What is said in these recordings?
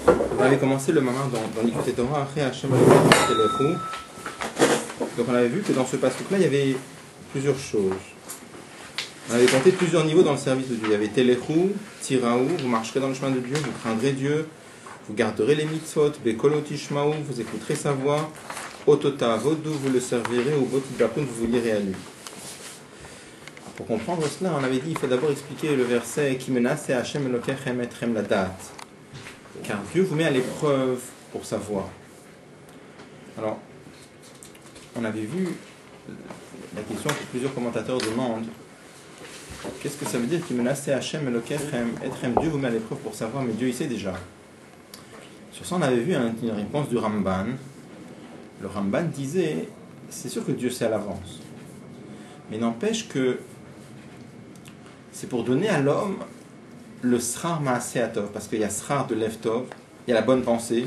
On avait commencé le mamar dans l'Ikut Torah après Hachem Telechu. Donc on avait vu que dans ce passouk-là, il y avait plusieurs choses. On avait compté plusieurs niveaux dans le service de Dieu. Il y avait Telechu, Tiraou, vous marcherez dans le chemin de Dieu, vous craindrez Dieu, vous garderez les mitzvot, Bekolo Tishmaou, vous écouterez sa voix, Otota Vodou, vous le servirez, ou Botibakun, vous vous lirez à lui. Pour comprendre cela, on avait dit il faut d'abord expliquer le verset qui menace Hachem Elokechem etrem la date. Car Dieu vous met à l'épreuve pour savoir. Alors, on avait vu la question que plusieurs commentateurs demandent. Qu'est-ce que ça veut dire qui menace Hachem Elokechem etrem? Dieu vous met à l'épreuve pour savoir, mais Dieu il sait déjà. Sur ça, on avait vu une réponse du Ramban. Le Ramban disait c'est sûr que Dieu sait à l'avance, mais n'empêche que c'est pour donner à l'homme le srar maaseatov, parce qu'il y a srar de leftov, il y a la bonne pensée,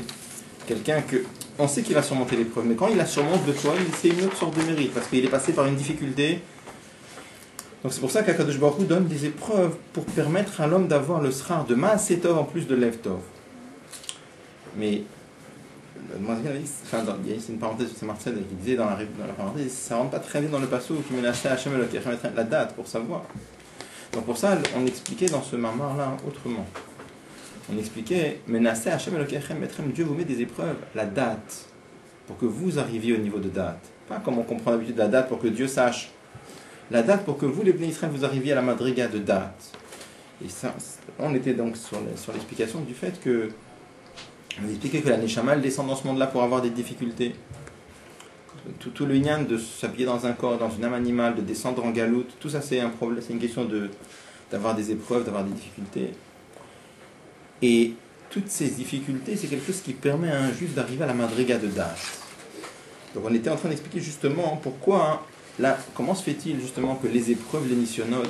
quelqu'un que on sait qu'il va surmonter l'épreuve, mais quand il la surmonte de toi, c'est une autre sorte de mérite, parce qu'il est passé par une difficulté. Donc c'est pour ça qu'Akadosh Baruch Hu donne des épreuves pour permettre à l'homme d'avoir le srar de maaseatov en plus de leftov. Mais c'est une parenthèse, c'est Marcel qui disait dans la parenthèse, ça ne rentre pas très bien dans le passouk qui menaçait Hachem Elokechem la date pour savoir. Donc pour ça, on expliquait dans ce mamar-là autrement. On expliquait, menacé Hachem Elokechem etrem, Dieu vous met des épreuves, la date, pour que vous arriviez au niveau de date. Pas comme on comprend d'habitude la date pour que Dieu sache. La date pour que vous, les Bnei Israël, vous arriviez à la madriga de date. Et ça, on était donc sur l'explication du fait que on expliquait que la Neshama elle descend dans ce monde-là pour avoir des difficultés. Tout le lien de s'habiller dans un corps, dans une âme animale, de descendre en galoute, tout ça c'est un problème, c'est une question d'avoir des épreuves, d'avoir des difficultés. Et toutes ces difficultés, c'est quelque chose qui permet à un juif d'arriver à la madriga de date. Donc on était en train d'expliquer justement pourquoi, là, comment se fait-il justement que les épreuves, les nisyonotes,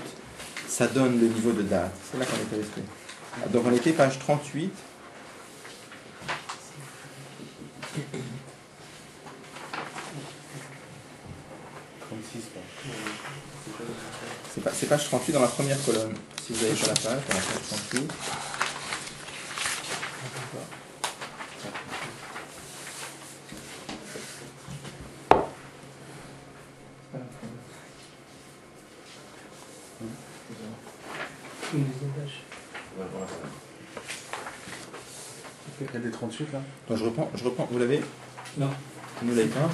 ça donne le niveau de date. C'est là qu'on était resté. Donc on était page 38. C'est page 38 dans la première colonne. Si vous avez sur la page, dans la page 38. Il y a des 38 là. Donc je reprends. Vous l'avez? Non. Vous ne l'avez pas?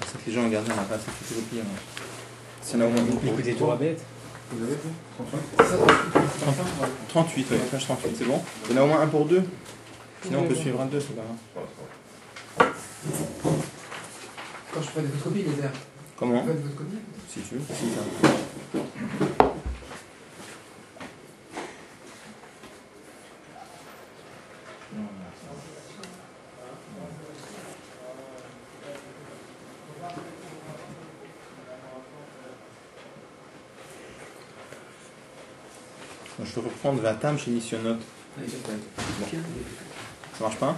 C'est que les gens regardent, on n'a pas assez fait le pire. C'est là au moins une pour Écoutez, tout bête. Vous avez fait 38, oui, page 38, c'est bon? Il y en a au moins un pour deux. Sinon on peut suivre un deux, c'est pas grave. Quand je fais des photocopies, les airs. Comment? Vous faites votre copie? Si tu veux. Si, ça. Je peux reprendre Vatam chez Nissionot. Bon. Ça marche pas?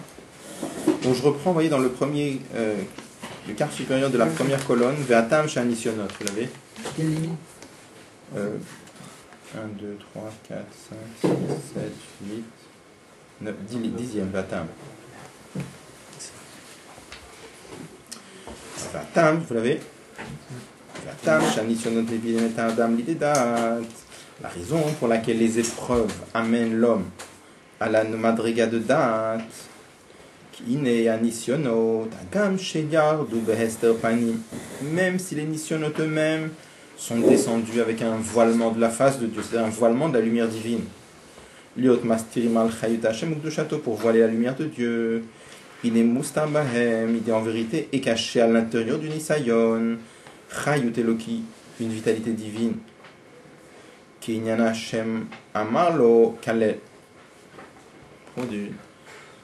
Donc je reprends, vous voyez, dans le premier, le quart supérieur de la première colonne, Vatam chez Nissionot, vous l'avez? Quelle ligne? 1, 2, 3, 4, 5, 6, 7, 8, 9, 10e, Vatam. Vatam, vous l'avez? Vatam chez Nissionot, Adam, l'idédat. La raison pour laquelle les épreuves amènent l'homme à la madriga de date, même si les nisyonotes eux-mêmes sont descendus avec un voilement de la face de Dieu, c'est-à-dire un voilement de la lumière divine. Pour voiler la lumière de Dieu. Il est en vérité est caché à l'intérieur du Nisayon, Chayut Eloki, une vitalité divine.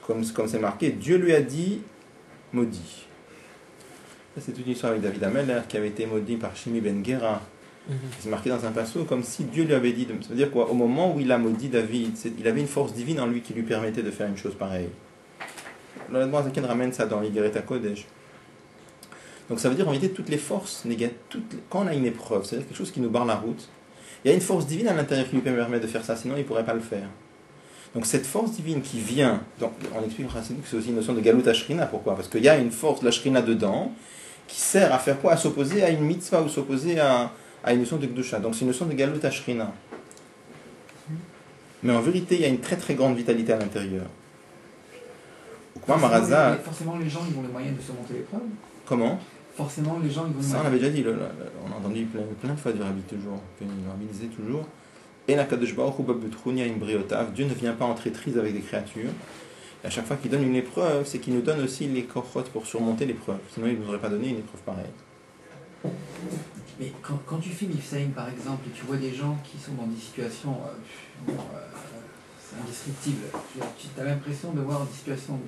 Comme c'est marqué, Dieu lui a dit maudit. C'est toute une histoire avec David Ameller qui avait été maudit par Shimi Ben Gera. C'est marqué dans un passage comme si Dieu lui avait dit. Ça veut dire quoi? Au moment où il a maudit David, il avait une force divine en lui qui lui permettait de faire une chose pareille. L'Admor Zaken ramène ça dans l'Igereta Kodesh. Donc ça veut dire en réalité toutes les forces négatives, quand on a une épreuve, c'est-à-dire quelque chose qui nous barre la route, Il y a une force divine à l'intérieur qui lui permet de faire ça, sinon il ne pourrait pas le faire. Donc cette force divine qui vient, donc on explique que c'est aussi une notion de Galut Ashrina, pourquoi? Parce qu'il y a une force de la Shrina dedans, qui sert à faire quoi? À s'opposer à une mitzvah ou s'opposer à une notion de Gdusha. Donc c'est une notion de Galut Ashrina. Mais en vérité, il y a une très très grande vitalité à l'intérieur. Forcément, les gens ils ont les moyens de surmonter l'épreuve. Comment? Forcément, les gens ils ont les Ça, on moyens. avait déjà dit, on a entendu plein de fois du Rabbi toujours, que le Rabbi disait toujours, et la Kadosh Baruch Hu Babutrunia Imbriotav, Dieu ne vient pas en traîtrise avec des créatures. Et à chaque fois qu'il donne une épreuve, c'est qu'il nous donne aussi les korchot pour surmonter l'épreuve. Sinon, il ne nous aurait pas donné une épreuve pareille. Mais quand tu fais Mifsaïm par exemple, et tu vois des gens qui sont dans des situations c'est indescriptible, tu as l'impression de voir des situations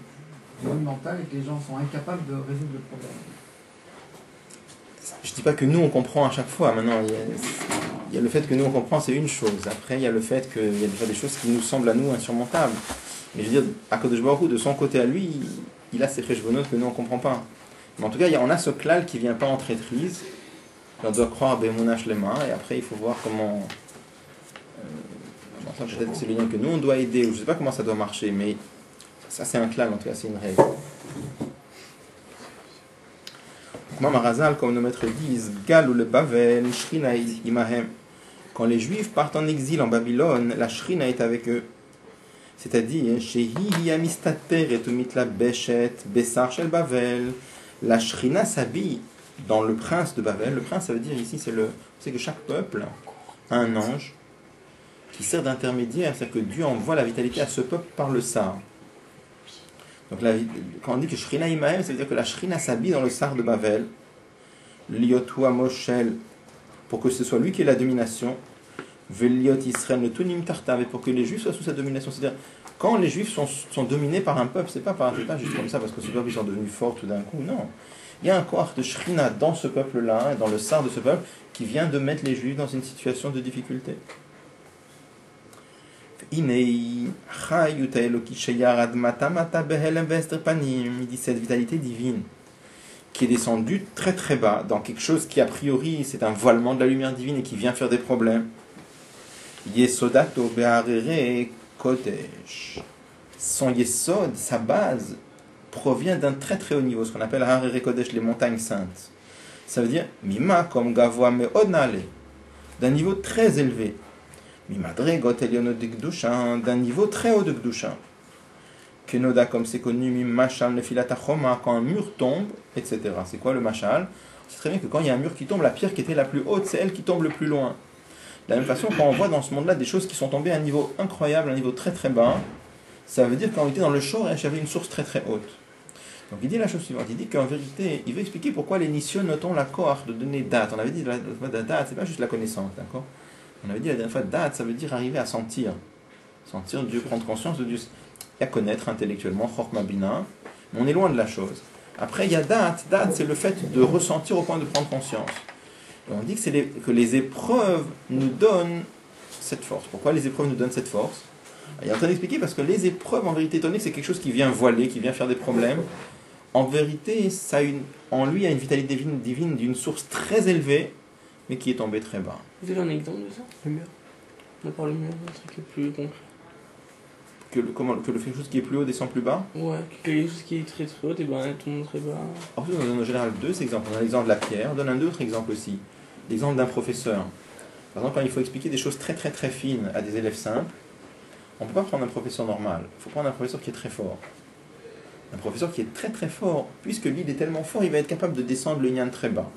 monumentales et que les gens sont incapables de résoudre le problème. Je ne dis pas que nous on comprend à chaque fois. Maintenant, il y a le fait que nous on comprend, c'est une chose. Après, il y a le fait qu'il y a déjà des choses qui nous semblent à nous insurmontables. Mais je veux dire, Akadosh Baruch Hu, de son côté à lui, il a ses cheshbonot que nous on ne comprend pas. Mais en tout cas, on a ce klal qui ne vient pas en traîtrise. On doit croire Be'emunah Shlema, et après il faut voir comment. Peut-être que c'est les liens que nous on doit aider, ou je ne sais pas comment ça doit marcher, mais ça c'est un klal, en tout cas c'est une règle. Marazal, comme nos maîtres disent, Gal ou le Bavel, Shrina imahem. Quand les Juifs partent en exil en Babylone, la Shrina est avec eux. C'est-à-dire, Shehi yamistater et umitla beshet besar shel Bavel. La Shrina s'habille dans le prince de Babel. Le prince, ça veut dire ici, c'est que chaque peuple a un ange qui sert d'intermédiaire, c'est-à-dire que Dieu envoie la vitalité à ce peuple par le sar. Donc quand on dit que Shrina Imahem, ça veut dire que la Shrina s'habille dans le sar de Babel, Liotua Moshel, pour que ce soit lui qui ait la domination, Veliot Israël le Tunim Tartav, et pour que les Juifs soient sous sa domination. C'est-à-dire, quand les Juifs sont dominés par un peuple, c'est pas juste comme ça parce que ce peuple ils sont devenus forts tout d'un coup, non. Il y a un corps de Shrina dans ce peuple-là, dans le sar de ce peuple, qui vient de mettre les Juifs dans une situation de difficulté. Il dit cette vitalité divine qui est descendue très très bas dans quelque chose qui a priori c'est un voilement de la lumière divine et qui vient faire des problèmes. Yesodato be'arere kodesh. Son yesod, sa base, provient d'un très très haut niveau, ce qu'on appelle Harere Kodesh, les montagnes saintes. Ça veut dire Mima comme Gavoa Me'odnale, d'un niveau très élevé. Mimadregot Elionot de Gdusha, d'un niveau très haut de Gdusha. Kenoda, comme c'est connu, Mimachal Nefilata Choma, quand un mur tombe, etc. C'est quoi le machal? C'est très bien que quand il y a un mur qui tombe, la pierre qui était la plus haute, c'est elle qui tombe le plus loin. De la même façon, quand on voit dans ce monde-là des choses qui sont tombées à un niveau incroyable, à un niveau très très bas, ça veut dire qu'en réalité, dans le Shoresh, il y avait une source très très haute. Donc il dit la chose suivante, il dit qu'en vérité, il veut expliquer pourquoi les Nisyon notons la cohorte de donner date. On avait dit la date, c'est pas juste la connaissance, d'accord? On avait dit la dernière fois, date, ça veut dire arriver à sentir. Sentir Dieu, prendre conscience de Dieu. Et à connaître intellectuellement, Chorma Bina, mais on est loin de la chose. Après, il y a date, c'est le fait de ressentir au point de prendre conscience. Et on dit que les épreuves nous donnent cette force. Pourquoi les épreuves nous donnent cette force? Il est en train d'expliquer parce que les épreuves, en vérité, étant donné que c'est quelque chose qui vient voiler, qui vient faire des problèmes, en vérité, en lui, il y a une vitalité divine d'une source très élevée, mais qui est tombée très bas. Vous avez un exemple de ça? Le mur. On a parlé du mur, un truc plus concret. Que quelque chose qui est plus haut descend plus bas? Ouais, quelque chose qui est très très haut, et ben elle tombe très bas. En plus, on donne en général deux exemples. On a l'exemple de la pierre, on donne un autre exemple aussi. L'exemple d'un professeur. Par exemple, quand il faut expliquer des choses très très très fines à des élèves simples, on ne peut pas prendre un professeur normal. Il faut prendre un professeur qui est très fort. Un professeur qui est très très fort, puisque lui il est tellement fort, il va être capable de descendre le nyan très bas.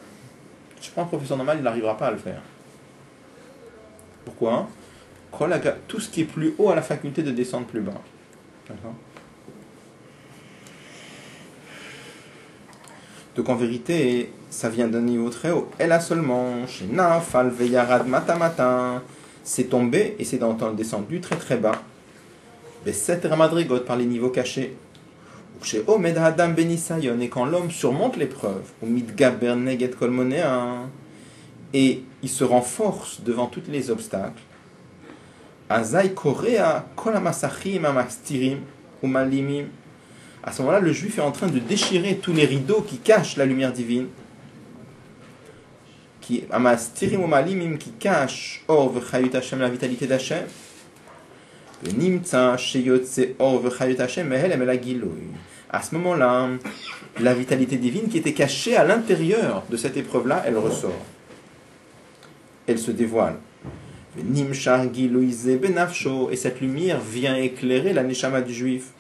Si je prends un professeur normal, il n'arrivera pas à le faire. Pourquoi? Tout ce qui est plus haut a la faculté de descendre plus bas. D'accord? Donc en vérité, ça vient d'un niveau très haut. Elle a seulement, chez Nafal Veyarad Matamata, c'est tombé et c'est descendu très très bas. Beset Ramadrigot par les niveaux cachés. Chez Omed Adam Benisayon, et quand l'homme surmonte l'épreuve, ou Midgaber Neget Kolmonea, et il se renforce devant tous les obstacles. Azai Korea Kolamasachim Amastirim Umalimim. À ce moment-là, le juif est en train de déchirer tous les rideaux qui cachent la lumière divine, qui amastirim umalimim qui cache or v'chayut Hashem, la vitalité d'Hashem. Nimtza sheyotse or v'chayut Hashem mehelem el hagiluy. À ce moment-là, la vitalité divine qui était cachée à l'intérieur de cette épreuve-là, elle ressort. Elle se dévoile. Nimshar giluize benafsho, et cette lumière vient éclairer la neshama du juif.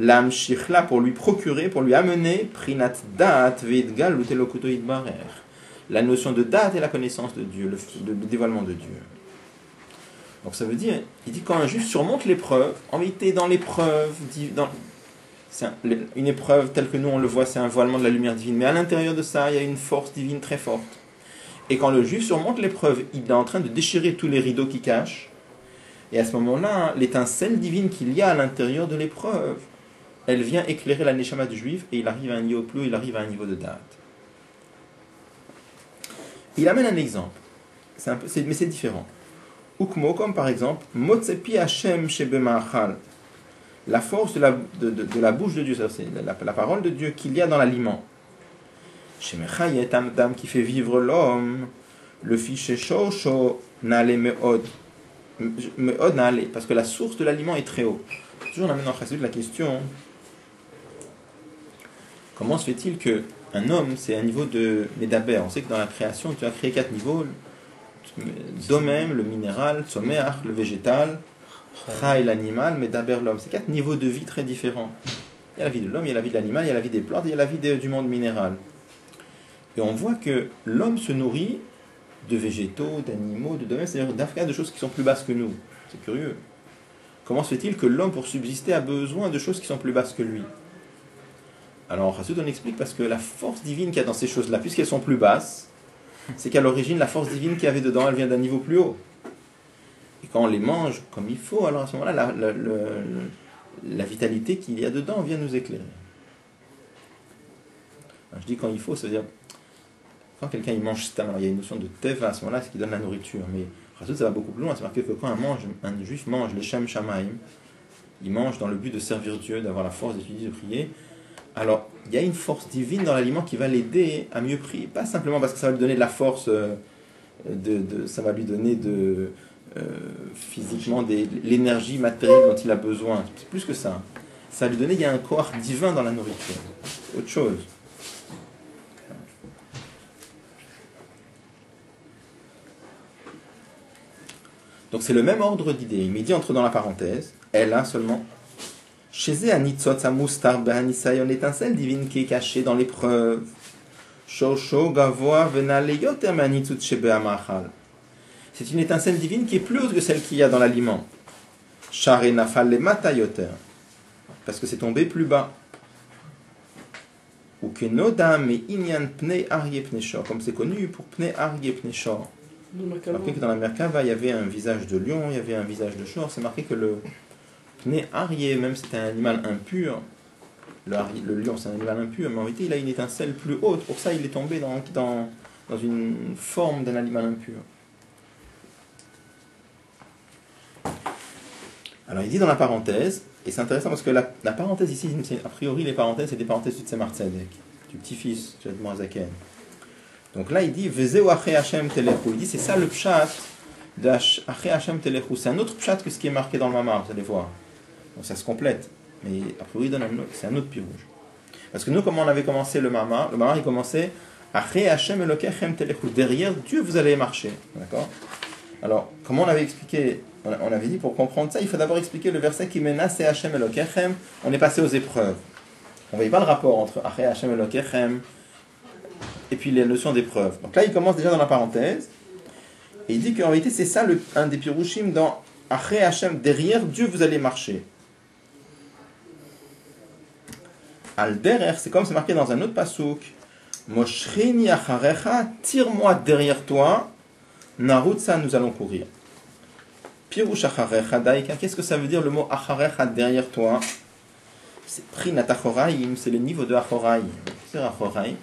L'âme shichla, pour lui procurer, pour lui amener prinat da'at ve'idgal utelokuto idbarer. La notion de da'at et la connaissance de Dieu, le dévoilement de Dieu. Donc ça veut dire, il dit quand un juif surmonte l'épreuve, en vérité dans l'épreuve, une épreuve telle que nous on le voit, c'est un voilement de la lumière divine, mais à l'intérieur de ça, il y a une force divine très forte. Et quand le juif surmonte l'épreuve, il est en train de déchirer tous les rideaux qui cachent, et à ce moment-là, l'étincelle divine qu'il y a à l'intérieur de l'épreuve, elle vient éclairer la neshama du juif, et il arrive à un niveau plus haut, il arrive à un niveau de da'at. Il amène un exemple, mais c'est différent. Ukmo, comme par exemple, Motsepi Hashem Shebemachal, la force de la bouche de Dieu, c'est la parole de Dieu qu'il y a dans l'aliment. Shemechayet Amdam, qui fait vivre l'homme, le fiché Shosho Nale Meod Nale, parce que la source de l'aliment est très haut. Toujours on amène en chassidut la question, comment se fait-il qu'un homme, c'est un niveau de Medaber? On sait que dans la création, tu as créé 4 niveaux. Domem, le minéral, Tzomeach, le végétal, Chai, l'animal, Medaber, l'homme. C'est 4 niveaux de vie très différents. Il y a la vie de l'homme, il y a la vie de l'animal, il y a la vie des plantes, il y a la vie du monde minéral. Et on voit que l'homme se nourrit de végétaux, d'animaux, de domaines, c'est-à-dire d'Afrique, de choses qui sont plus basses que nous. C'est curieux. Comment se fait-il que l'homme, pour subsister, a besoin de choses qui sont plus basses que lui? Alors, ensuite, on explique parce que la force divine qu'il y a dans ces choses-là, puisqu'elles sont plus basses, c'est qu'à l'origine, la force divine qu'il y avait dedans, elle vient d'un niveau plus haut. Et quand on les mange comme il faut, alors à ce moment-là, la vitalité qu'il y a dedans vient nous éclairer. Alors, je dis quand il faut, c'est-à-dire, quand quelqu'un il mange stam, alors il y a une notion de teva à ce moment-là, c'est qui donne la nourriture. Mais ça va beaucoup plus loin, c'est marqué que quand un juif mange les shem shamaim, il mange dans le but de servir Dieu, d'avoir la force d'étudier, de prier. Alors, il y a une force divine dans l'aliment qui va l'aider à mieux prier. Pas simplement parce que ça va lui donner de la force, ça va lui donner physiquement l'énergie matérielle dont il a besoin. C'est plus que ça. Ça va lui donner, il y a un corps divin dans la nourriture. C'est autre chose. Donc c'est le même ordre d'idée. Il dit entre dans la parenthèse, elle a seulement... Chez Anitzot Samustar Behanisai, une étincelle divine qui est cachée dans l'épreuve. Shosho Gavoa Venale Yoter Manitzut Shebeamachal. C'est une étincelle divine qui est plus haute que celle qu'il y a dans l'aliment. Share Nafal le Mata Yoter. Parce que c'est tombé plus bas. Ou que Nodam et Inyan Pne Arye Pneshor. Comme c'est connu pour Pne Arye Pneshor. Marqué que dans la Merkava, il y avait un visage de lion, il y avait un visage de shor. C'est marqué que le Pne Arye, même si c'était un animal impur, le lion c'est un animal impur, mais en réalité il a une étincelle plus haute, pour ça il est tombé dans une forme d'un animal impur. Alors il dit dans la parenthèse, et c'est intéressant parce que la parenthèse ici, a priori les parenthèses c'est des parenthèses de Tzemar Tzedek, du petit-fils de Moazaken. Donc là il dit Vezeu Ache Hashem Telechu, il dit c'est ça le pshat de Ache Hashem Telechu, c'est un autre pshat que ce qui est marqué dans le mamar, vous allez voir. Donc ça se complète, mais a priori c'est un autre pirouge. Parce que nous, comment on avait commencé le mamar il commençait Ache Hashem Elokechem Telechu, derrière Dieu vous allez marcher, d'accord? Alors, comment on avait expliqué, on avait dit pour comprendre ça, il faut d'abord expliquer le verset qui mena c'est Hashem Elokechem, on est passé aux épreuves. On ne voyait pas le rapport entre Ache Hashem Elokechem et puis les notions d'épreuve. Donc là, il commence déjà dans la parenthèse, et il dit qu'en réalité, c'est ça un des pirouchim dans Ache Hashem, derrière Dieu vous allez marcher. Al derer, c'est comme c'est marqué dans un autre pasouk, Moshrini acharecha, tire-moi derrière toi, narutsa, nous allons courir. Pirouch acharecha daika, qu'est-ce que ça veut dire le mot acharecha, derrière toi? C'est prinat achoraim, c'est le niveau de achoraim. C'est achoraim.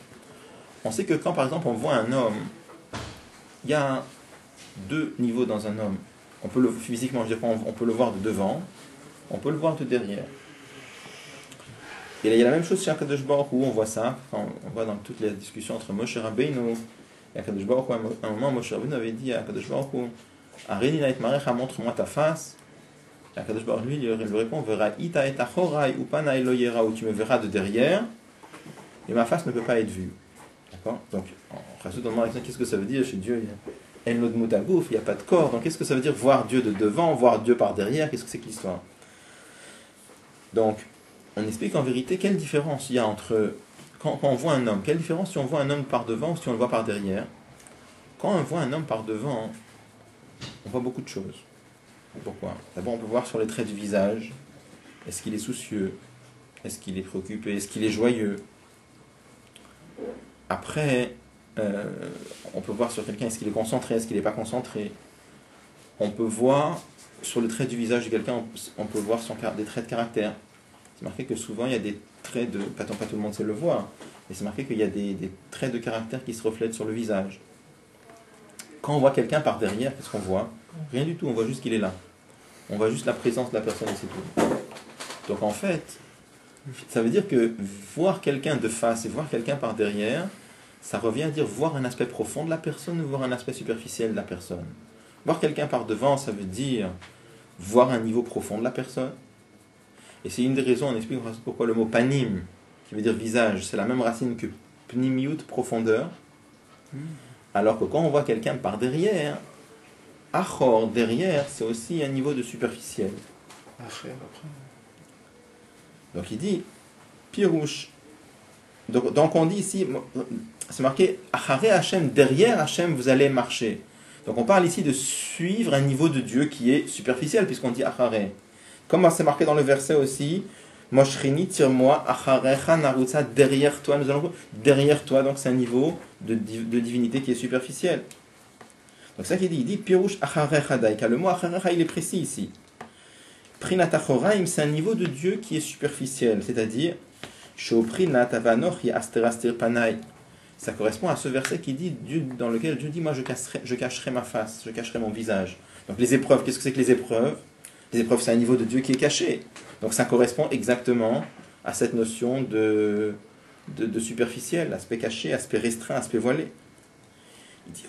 On sait que quand par exemple on voit un homme, il y a 2 niveaux dans un homme. On peut physiquement, je veux dire, on peut le voir de devant, on peut le voir de derrière. Et là, il y a la même chose chez Akadosh Baruch Hu, on voit ça, quand on voit dans toutes les discussions entre Moshe Rabbeinu Et Akadosh Baruch Hu, à un moment, Moshe Rabbeinu avait dit à Akadosh Baruch Hu, Arini na et marecha, montre-moi ta face. Et Akadosh Baruch Hu lui répond, Veraïta et achorai upana elo yera, où tu me verras de derrière, et ma face ne peut pas être vue. D'accord? Donc, on rajoute dans le qu'est-ce que ça veut dire chez Dieu? Il n'y a pas de corps. Donc, qu'est-ce que ça veut dire voir Dieu de devant, voir Dieu par derrière? Qu'est-ce que c'est que l'histoire? Donc, on explique en vérité quelle différence il y a entre quand on voit un homme. Quelle différence si on voit un homme par devant ou si on le voit par derrière? Quand on voit un homme par devant, on voit beaucoup de choses. Pourquoi? D'abord, on peut voir sur les traits du visage. Est-ce qu'il est soucieux? Est-ce qu'il est préoccupé? Est-ce qu'il est joyeux? Après, on peut voir sur quelqu'un, est-ce qu'il est concentré, est-ce qu'il n'est pas concentré. On peut voir sur le trait du visage de quelqu'un, on peut voir des traits de caractère. C'est marqué que souvent il y a des traits de... Pas tout le monde sait le voir, mais c'est marqué qu'il y a des traits de caractère qui se reflètent sur le visage. Quand on voit quelqu'un par derrière, qu'est-ce qu'on voit? Rien du tout, on voit juste qu'il est là. On voit juste la présence de la personne et c'est tout. Donc en fait, ça veut dire que voir quelqu'un de face et voir quelqu'un par derrière, ça revient à dire voir un aspect profond de la personne ou voir un aspect superficiel de la personne. Voir quelqu'un par devant, ça veut dire voir un niveau profond de la personne. Et c'est une des raisons, on explique pourquoi le mot panim, qui veut dire visage, c'est la même racine que pnimiut, profondeur. Alors que quand on voit quelqu'un par derrière, achor, derrière, c'est aussi un niveau de superficiel. Donc il dit, pirouche. Donc on dit ici, c'est marqué, acharé Hachem, derrière Hachem, vous allez marcher. Donc on parle ici de suivre un niveau de Dieu qui est superficiel, puisqu'on dit acharé. Comme c'est marqué dans le verset aussi, Moshrini, tire-moi, acharecha narutza, derrière toi, nous allons derrière toi, donc c'est un niveau de divinité qui est superficiel. Donc ça qu'il dit, il dit, pirouche acharecha daika. Le mot acharecha, il est précis ici. Prinat achoraim, c'est un niveau de Dieu qui est superficiel, c'est-à-dire, Shoprinat avanoch asterastir panai. Ça correspond à ce verset qui dit, dans lequel Dieu dit, moi je cacherai ma face, je cacherai mon visage. Donc les épreuves, qu'est-ce que c'est que les épreuves? Les épreuves, c'est un niveau de Dieu qui est caché. Donc ça correspond exactement à cette notion de superficiel, aspect caché, aspect restreint, aspect voilé. Il dit,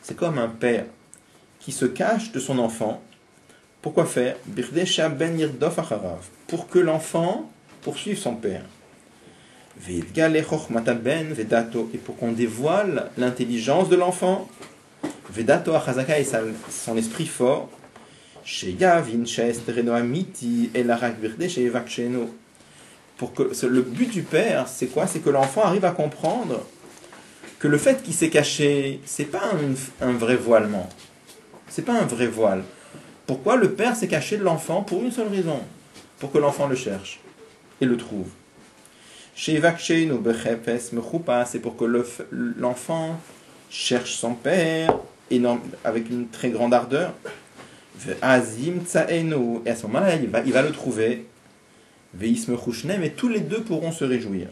c'est comme un père qui se cache de son enfant. Pourquoi faire? Pour que l'enfant poursuive son père. Et pour qu'on dévoile l'intelligence de l'enfant, Vedato achazaka et son esprit fort, pour que le but du père, c'est quoi? C'est que l'enfant arrive à comprendre que le fait qu'il s'est caché, c'est pas un vrai voilement. C'est pas un vrai voile. Pourquoi le père s'est caché de l'enfant? Pour une seule raison, pour que l'enfant le cherche et le trouve. C'est pour que l'enfant cherche son père avec une très grande ardeur. Et à ce moment-là, il va le trouver. Et tous les deux pourront se réjouir.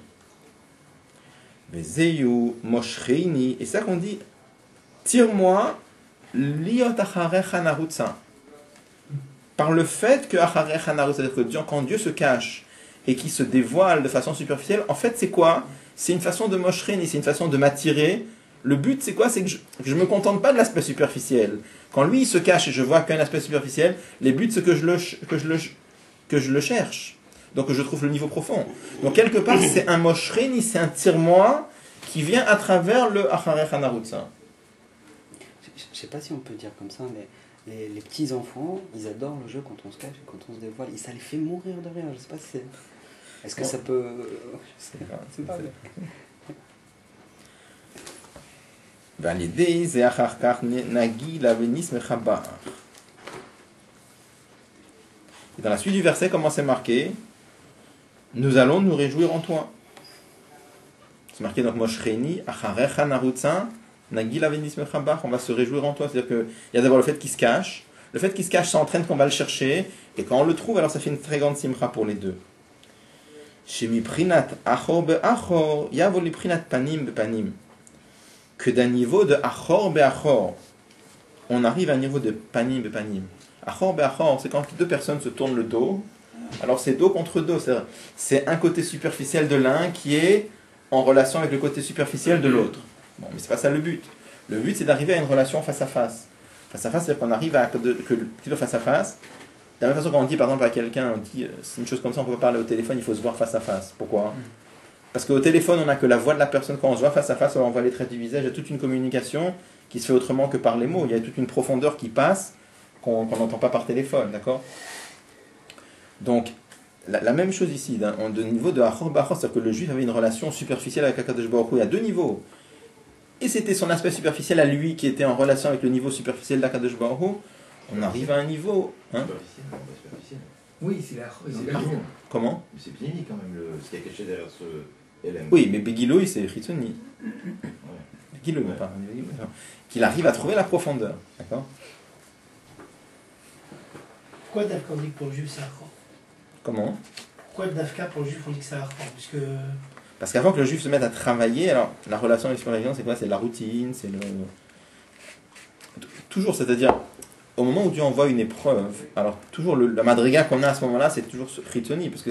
Et c'est ça qu'on dit, tire-moi par le fait que c'est-à-dire que quand Dieu se cache et qui se dévoile de façon superficielle, en fait c'est quoi? C'est une façon de moshrini, c'est une façon de m'attirer. Le but c'est quoi? C'est que je me contente pas de l'aspect superficiel. Quand lui il se cache et je vois qu'un aspect superficiel, les buts c'est que je le cherche. Donc que je trouve le niveau profond. Donc quelque part c'est un moshrini, c'est un tire-moi qui vient à travers le acharech hanarutza. Je sais pas si on peut dire comme ça, mais les petits enfants, ils adorent le jeu quand on se cache et quand on se dévoile. Et ça les fait mourir de rire. Je sais pas si c'est... Est-ce que ça peut... Je sais pas. Et dans la suite du verset, comment c'est marqué? Nous allons nous réjouir en toi. C'est marqué donc Moshreini, Acharecha Narutza, Nagil Avenis Mechabach, on va se réjouir en toi. C'est-à-dire qu'il y a d'abord le fait qu'il se cache. Le fait qu'il se cache, ça entraîne qu'on va le chercher. Et quand on le trouve, alors ça fait une très grande simcha pour les deux. Shemi Prinat Achor Be'achor, Yavoli Prinat Panim Be'panim. Que d'un niveau de Achor Be'achor, on arrive à un niveau de Panim Be'panim. Achor Be'achor, c'est quand deux personnes se tournent le dos. Alors c'est dos contre dos. C'est un côté superficiel de l'un qui est en relation avec le côté superficiel de l'autre. Bon, mais c'est pas ça le but. Le but, c'est d'arriver à une relation face à face. Face à face, c'est qu'on arrive à que le face à face. De la même façon, quand on dit par exemple à quelqu'un, on dit c'est une chose comme ça, on peut pas parler au téléphone, il faut se voir face à face. Pourquoi? Parce qu'au téléphone, on n'a que la voix de la personne. Quand on se voit face à face, on voit les traits du visage, il y a toute une communication qui se fait autrement que par les mots. Il y a toute une profondeur qui passe qu'on n'entend pas par téléphone, d'accord? Donc, la même chose ici, de niveau de Achor Bachor, c'est-à-dire que le juif avait une relation superficielle avec Akadosh Baruch Hu. Il y a deux niveaux. Et c'était son aspect superficiel à lui qui était en relation avec le niveau superficiel d'Akadosh Baruch Hu. On arrive à un niveau. Hein? Superficiel, non, pas superficiel. Oui, c'est la Comment? Mais c'est Pnimi quand même, ce qui est caché derrière ce LM. Oui, mais Begiloï, c'est Chitsoni. Begiloï, Ouais. pas. Qu'il arrive à trouver la profondeur. D'accord? Pourquoi Dafka on dit que pour le juif c'est Achor? Comment? Pourquoi Dafka pour le juif on dit que c'est Achor? Puisque. Parce qu'avant que le juif se mette à travailler, alors la relation avec son religion, c'est quoi? C'est la routine, c'est le. Toujours, c'est-à-dire, au moment où Dieu envoie une épreuve, alors toujours la madriga qu'on a à ce moment-là, c'est toujours ce Chitsoni. Parce que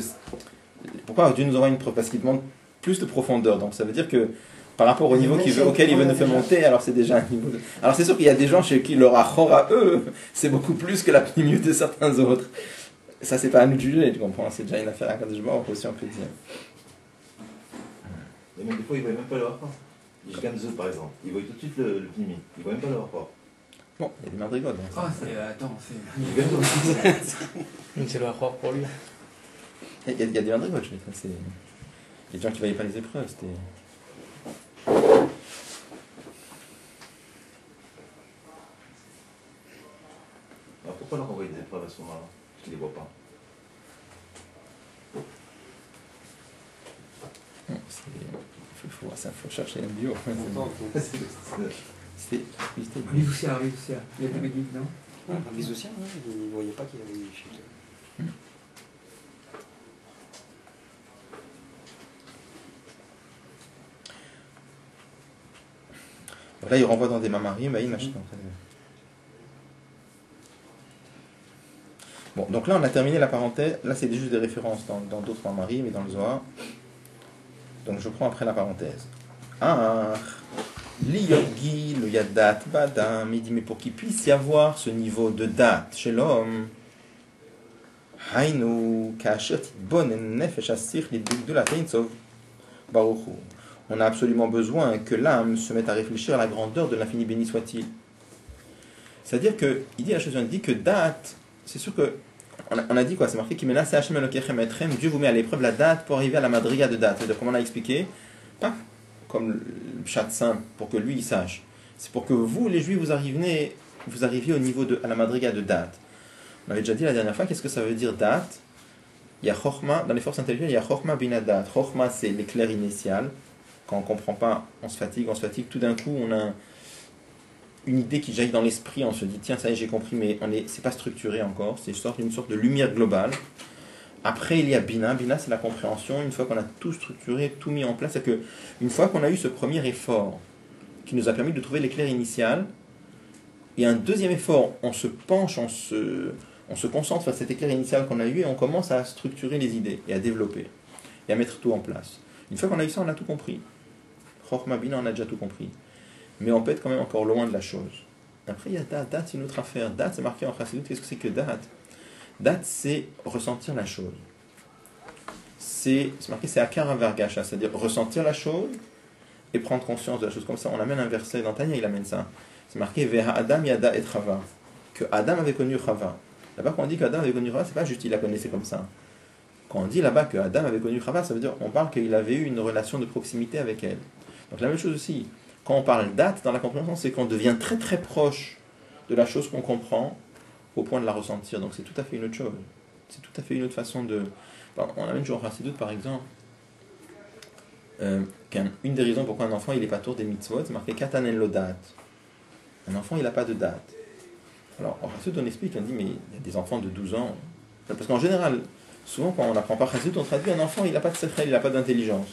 pourquoi Dieu nous envoie une épreuve? Parce qu'il demande plus de profondeur. Donc ça veut dire que par rapport au niveau auquel il veut nous faire monter, alors c'est déjà un niveau de... Alors c'est sûr qu'il y a des gens chez qui leur achor à eux, c'est beaucoup plus que la pnimiut de certains autres. Ça, c'est pas à nous de juger, tu comprends? C'est déjà une affaire à Kadosh Baruch Hu aussi, on peut dire. Et même des fois, ils ne voient même pas le rapport. Les Gamzo, par exemple, ils voient tout de suite le Pnimi. Ils ne voient même pas le rapport. Bon, il y a des madrigotes. Hein. Ah, attends, c'est. Les Gamzo. C'est le Achor pour lui. Il y a des madrigotes, je veux dire. C'est... Les gens qui ne voyaient pas les épreuves, c'était... Alors pourquoi leur envoyer des épreuves à ce moment-là? Parce qu'ils ne les voient pas. Il faut chercher un bio. C'est... Rizoucia. Il y a des guides, non? Les Ossiens, ils ne voyaient pas qu'il y avait eu chez eux. Là, il renvoie dans des mamarim, bah, il m'achète. Bon, donc là, on a terminé la parenthèse. Là, c'est juste des références dans d'autres mamarim et dans le Zohar. Donc, je prends après la parenthèse. L'yogi, le yadat, badam, il dit, mais pour qu'il puisse y avoir ce niveau de date chez l'homme, hainu, kashet, bonen, nefesh, asir, de la teinsov, baruchu. On a absolument besoin que l'âme se mette à réfléchir à la grandeur de l'infini béni soit-il. C'est-à-dire que, il dit la chose, il dit que date, c'est sûr que, on a dit quoi, c'est marqué qui menace Hachem Elokechem Etrem, Dieu vous met à l'épreuve la date pour arriver à la madriga de date. C'est-à-dire, comme on a expliqué, pas comme le chat simple, pour que lui il sache. C'est pour que vous, les juifs, vous arriviez au niveau à la madriga de date. On avait déjà dit la dernière fois, qu'est-ce que ça veut dire date? Il y a chorma, dans les forces intellectuelles, il y a chorma binadat. Chorma, c'est l'éclair initial. Quand on ne comprend pas, on se fatigue. Tout d'un coup, on a une idée qui jaillit dans l'esprit, on se dit, tiens, ça y est, j'ai compris, mais c'est pas structuré encore. C'est une sorte de lumière globale. Après, il y a Bina. Bina, c'est la compréhension. Une fois qu'on a tout structuré, tout mis en place, c'est que une fois qu'on a eu ce premier effort qui nous a permis de trouver l'éclair initial, et un deuxième effort, on se penche, on se concentre sur cet éclair initial qu'on a eu et on commence à structurer les idées et à développer et à mettre tout en place. Une fois qu'on a eu ça, on a tout compris. Chorma Bina, on a déjà tout compris. Mais on peut être quand même encore loin de la chose. Après, il y a date. Date, c'est une autre affaire. Date, c'est marqué en chassidut. Qu'est-ce que c'est que date? Date, c'est ressentir la chose. C'est marqué, c'est akara vergasha, c'est-à-dire ressentir la chose et prendre conscience de la chose. Comme ça, on amène un verset dans Tanya, il amène ça. C'est marqué Veha Adam Yada et Chava, que Adam avait connu Chava. Là-bas, quand on dit qu'Adam avait connu Chava, c'est pas juste il la connaissait comme ça. Quand on dit là-bas que Adam avait connu Chava, ça veut dire on parle qu'il avait eu une relation de proximité avec elle. Donc la même chose aussi. Quand on parle date dans la compréhension, c'est qu'on devient très très proche de la chose qu'on comprend au point de la ressentir. Donc c'est tout à fait une autre chose. C'est tout à fait une autre façon de... On a même toujours en Chassidut, par exemple, une des raisons pourquoi un enfant il n'est pas tour des mitzvot, c'est marqué Katanen lo date. Un enfant il n'a pas de date. Alors en Chassidut on explique, on dit mais il y a des enfants de 12 ans. Parce qu'en général, souvent quand on n'apprend pas Chassidut, on traduit un enfant il n'a pas de secret, il n'a pas d'intelligence.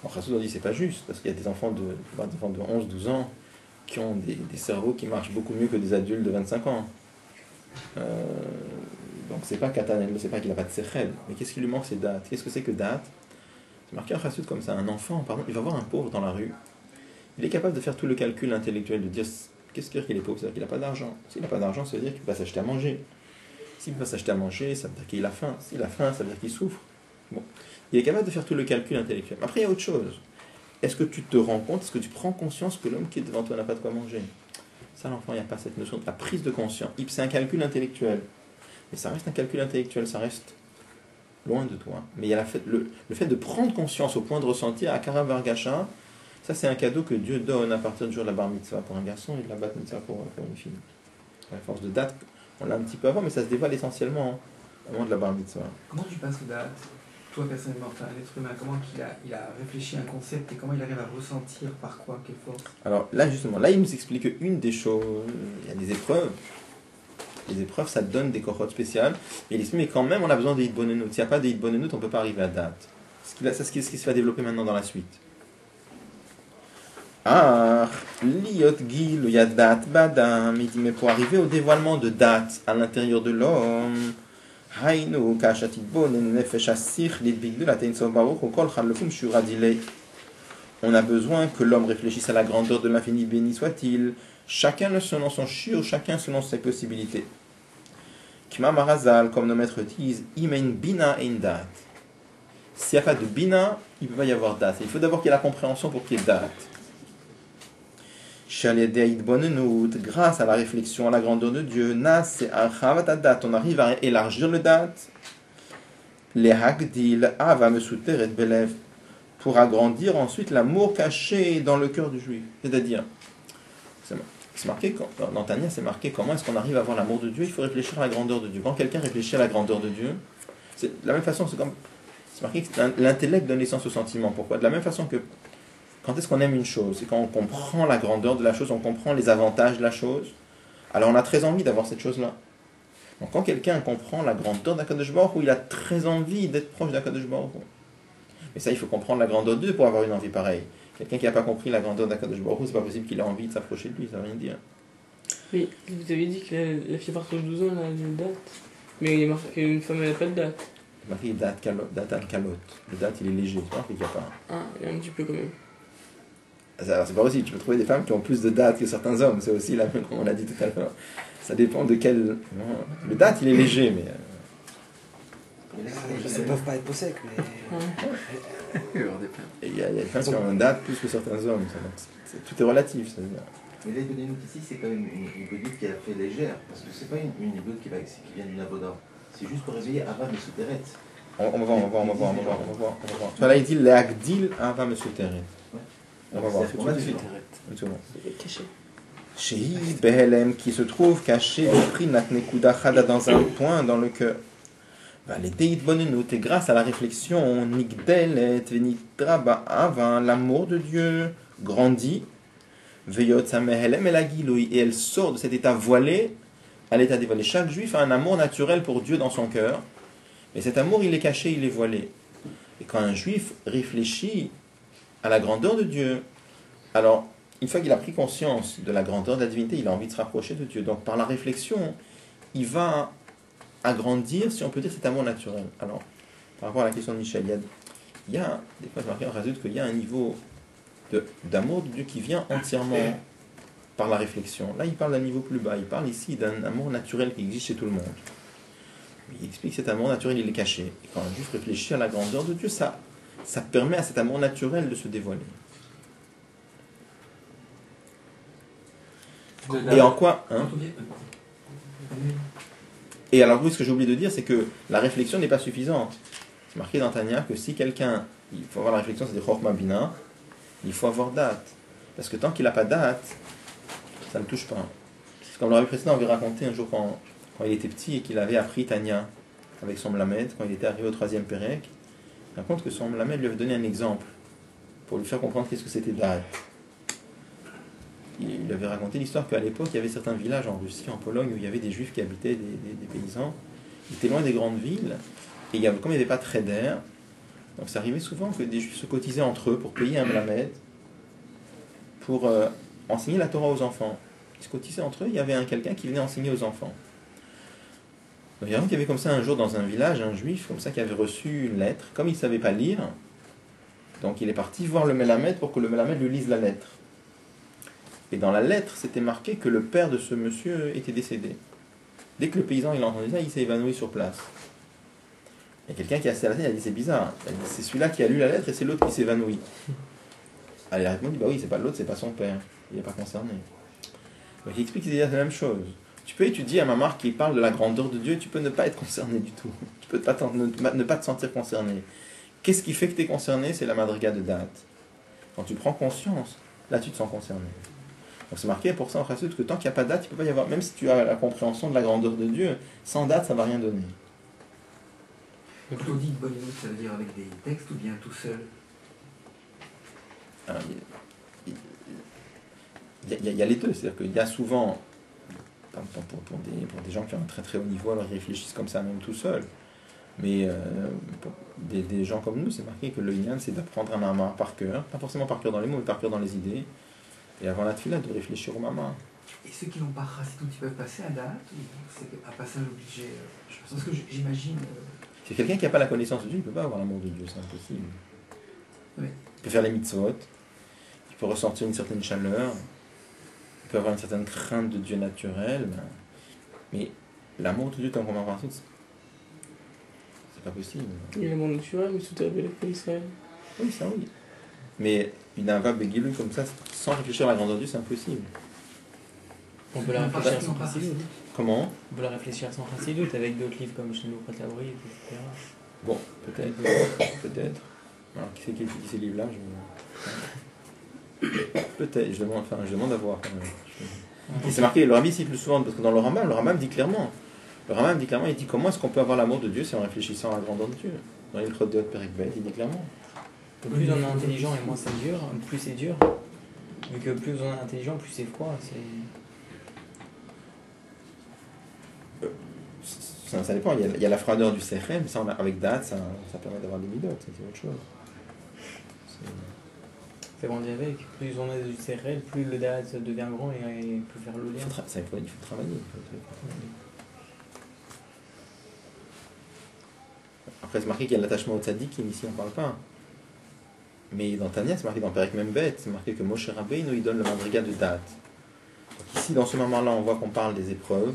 En Chassidut on dit c'est pas juste, parce qu'il y a des enfants de 11-12 ans qui ont des cerveaux qui marchent beaucoup mieux que des adultes de 25 ans. Donc c'est pas Katanel, c'est pas qu'il n'a pas de sechel, mais qu'est-ce qui lui manque, c'est date. Qu'est-ce que c'est que date? C'est marqué en chassout comme ça, un enfant, pardon, il va voir un pauvre dans la rue, il est capable de faire tout le calcul intellectuel, de dire qu'est-ce qu'il veut dire qu'il est pauvre, c'est-à-dire qu'il n'a pas d'argent. S'il n'a pas d'argent, ça veut dire qu'il va s'acheter à manger. S'il va s'acheter à manger, ça veut dire qu'il a faim. S'il a faim, ça veut dire qu'il souffre. Bon. Il est capable de faire tout le calcul intellectuel. Après, il y a autre chose. Est-ce que tu te rends compte, est-ce que tu prends conscience que l'homme qui est devant toi n'a pas de quoi manger? Ça, l'enfant, il n'y a pas cette notion de la prise de conscience. C'est un calcul intellectuel. Mais ça reste un calcul intellectuel, ça reste loin de toi. Mais il y a le fait de prendre conscience au point de ressentir, à Karavargasha, ça c'est un cadeau que Dieu donne à partir du jour de la bar mitzvah pour un garçon et de la bat mitzvah pour une fille. À la force de date, on l'a un petit peu avant, mais ça se dévoile essentiellement au moment de la bar mitzvah. Comment tu passes au date, toi personnellement, enfin un être humain, comment il a réfléchi à un concept et comment il arrive à ressentir par quoi, quelle force? Alors là justement, là il nous explique une des choses, il y a des épreuves. Les épreuves, ça donne des cohortes spéciales. Et il explique, mais quand même, on a besoin des hitbonenut. S'il n'y a pas des hitbonenut, on ne peut pas arriver à date. C'est ce qui se va développer maintenant dans la suite. Ah, liot gil, yadat badam. Il dit, mais pour arriver au dévoilement de date à l'intérieur de l'homme, hainu kashat hitbonen nefesh asich lidbigdul atein sov baruch ukol chalufum shura dilei. On a besoin que l'homme réfléchisse à la grandeur de l'infini, béni soit-il. Chacun selon son shur, chacun selon ses possibilités. Kima Marazal, comme nos maîtres disent, Imen bina ein dat. S'il n'y a pas de bina, il ne peut pas y avoir dat. Il faut d'abord qu'il y ait la compréhension pour qu'il y ait dat. Grâce à la réflexion, à la grandeur de Dieu, nas et dat, on arrive à élargir le dat. Les hagdil ava mesuteret belev, pour agrandir ensuite l'amour caché dans le cœur du juif. C'est-à-dire, c'est marqué, dans Tania, c'est marqué comment est-ce qu'on arrive à voir l'amour de Dieu. Il faut réfléchir à la grandeur de Dieu. Quand quelqu'un réfléchit à la grandeur de Dieu, c'est de la même façon, c'est marqué que l'intellect donne naissance au sentiment. Pourquoi? De la même façon que quand est-ce qu'on aime une chose? C'est quand on comprend la grandeur de la chose, on comprend les avantages de la chose. Alors on a très envie d'avoir cette chose-là. Donc quand quelqu'un comprend la grandeur d'Akadosh Baruch Hu, il a très envie d'être proche d'Akadosh Baruch Hu. Mais ça, il faut comprendre la grandeur de Dieu pour avoir une envie pareille. Quelqu'un qui n'a pas compris la grandeur d'Akadosh Baruch Hu, c'est pas possible qu'il ait envie de s'approcher de lui, ça veut rien dire. Mais vous avez dit que la fille à partir de 12 ans, elle a une date. Mais il est marqué qu'une femme, elle n'a pas de date. C'est marqué date al kalot. Le date, il est léger, c'est pas marqué qu'il n'y a pas. Ah, il y a un petit peu quand même. Alors, c'est pas possible, tu peux trouver des femmes qui ont plus de dates que certains hommes, c'est aussi la même, comme on l'a dit tout à l'heure. Ça dépend de quel. Le date, il est léger, mais. Ça ne peuvent pas être possèques, mais. Et il y a des femmes qui ont une date plus que certains hommes. Tout est relatif, ça veut dire. Mais l'Ibodénout ici, c'est quand même une Ibodénout qui a fait légère, parce que c'est pas une Ibodénout qui vient d'une avoda. C'est juste pour réveiller Ava Mesuteret. On va voir. Tu vois, là, il dit l'agdil Ava Mesuteret. On va voir tout de suite. Caché. Shehi Behelem, qui se trouve caché dans un point dans le cœur. Et grâce à la réflexion, Nigdelet, Venitra Ba'ava, l'amour de Dieu grandit. Et elle sort de cet état voilé à l'état dévoilé. Chaque juif a un amour naturel pour Dieu dans son cœur. Mais cet amour, il est caché, il est voilé. Et quand un juif réfléchit à la grandeur de Dieu, alors, une fois qu'il a pris conscience de la grandeur de la divinité, il a envie de se rapprocher de Dieu. Donc, par la réflexion, il va agrandir, si on peut dire, cet amour naturel. Alors, par rapport à la question de Michel, il y a des fois, on rajoute qu'il y a un niveau d'amour de Dieu qui vient entièrement par la réflexion. Là, il parle d'un niveau plus bas. Il parle ici d'un amour naturel qui existe chez tout le monde. Il explique que cet amour naturel, il est caché. Et quand un juif réfléchit à la grandeur de Dieu, ça permet à cet amour naturel de se dévoiler. Et en quoi Et alors, oui, ce que j'ai oublié de dire, c'est que la réflexion n'est pas suffisante. C'est marqué dans Tania que si quelqu'un, il faut avoir la réflexion, c'est des Chokhmah Bina, il faut avoir date. Parce que tant qu'il n'a pas date, ça ne le touche pas. C'est comme le rabbi précédent avait raconté un jour quand il était petit et qu'il avait appris Tania avec son Mlamed, quand il était arrivé au 3e Pérec, il raconte que son Mlamed lui avait donné un exemple pour lui faire comprendre qu'est-ce que c'était date. Il avait raconté l'histoire qu'à l'époque, il y avait certains villages en Russie, en Pologne, où il y avait des juifs qui habitaient, des paysans. Ils étaient loin des grandes villes, et comme il n'y avait pas très d'air, donc ça arrivait souvent que des juifs se cotisaient entre eux pour payer un mlamed, pour enseigner la Torah aux enfants. Ils se cotisaient entre eux, il y avait quelqu'un qui venait enseigner aux enfants. Donc il y avait comme ça un jour dans un village, un juif, comme ça, qui avait reçu une lettre. Comme il ne savait pas lire, Donc il est parti voir le Melamed pour que le Melamed lui lise la lettre. Et dans la lettre, c'était marqué que le père de ce monsieur était décédé. Dès que le paysan il a entendu ça, il s'est évanoui sur place. Il y a quelqu'un qui a assis à la tête, il a dit c'est bizarre. Il a dit, c'est celui-là qui a lu la lettre et c'est l'autre qui s'est évanoui. Alors il a répondu bah oui, c'est pas l'autre, c'est pas son père. Il n'est pas concerné. Donc il explique qu'il y a la même chose. Tu peux étudier un mamar qui parle de la grandeur de Dieu, tu peux ne pas être concerné du tout. Tu peux pas ne pas te sentir concerné. Qu'est-ce qui fait que tu es concerné? C'est la madriga de date. Quand tu prends conscience, là tu te sens concerné. Donc c'est marqué pour ça en Chassidut que tant qu'il n'y a pas de date, il ne peut pas y avoir, même si tu as la compréhension de la grandeur de Dieu, sans date ça ne va rien donner. Quand on dit bonne écoute, ça veut dire avec des textes ou bien tout seul? Alors, il y a les deux, c'est-à-dire qu'il y a souvent, pour des gens qui ont un très très haut niveau, alors ils réfléchissent comme ça même tout seuls. Mais pour des gens comme nous, c'est marqué que le Inyan, c'est d'apprendre un mamar par cœur, pas forcément par cœur dans les mots, mais par cœur dans les idées, et avant la tefila, de réfléchir au mamar. Et ceux qui n'ont pas Chassidut, ils peuvent passer à date ou c'est un passage obligé? Parce que j'imagine. C'est quelqu'un qui n'a pas la connaissance de Dieu, il ne peut pas avoir l'amour de Dieu, c'est impossible. Oui. Il peut faire les mitzvot, il peut ressentir une certaine chaleur, il peut avoir une certaine crainte de Dieu naturel, mais l'amour de Dieu tant qu'on en parle, c'est pas possible. Il y a l'amour naturel, mais tout est révélé pour Israël. Oui, ça oui. Mais une ava begilou comme ça, sans réfléchir à la grandeur de Dieu, c'est impossible. On peut la réfléchir sans Chassidut. Comment? On peut la réfléchir sans Chassidut avec d'autres livres comme Chez nous, Prête la Bride, etc. Bon, peut-être. Peut-être. Alors, qui c'est qui étudie ces livres-là Peut-être, je demande à voir quand même. Et c'est marqué, le Rabbi cite plus souvent, parce que dans le Rambam dit clairement, il dit comment est-ce qu'on peut avoir l'amour de Dieu, c'est en réfléchissant à la grandeur de Dieu. Dans l'Ilchot Deot Perek Bet, il dit clairement. Plus on est intelligent et moins c'est dur, plus c'est dur. Vu que plus on est intelligent, plus c'est froid. Ça dépend, il y a la froideur du Sechem, ça avec date, ça permet d'avoir des midot, c'est autre chose. C'est grandi avec. Plus on a du CRL, plus le date devient grand et peut faire le lien. Il faut travailler. Après, c'est marqué qu'il y a l'attachement au tzaddikim, ici on ne parle pas. Mais dans Tania, c'est marqué dans Perek Membet, c'est marqué que Moshe Rabbeinu il donne le madriga de date. Donc ici, dans ce moment-là, on voit qu'on parle des épreuves.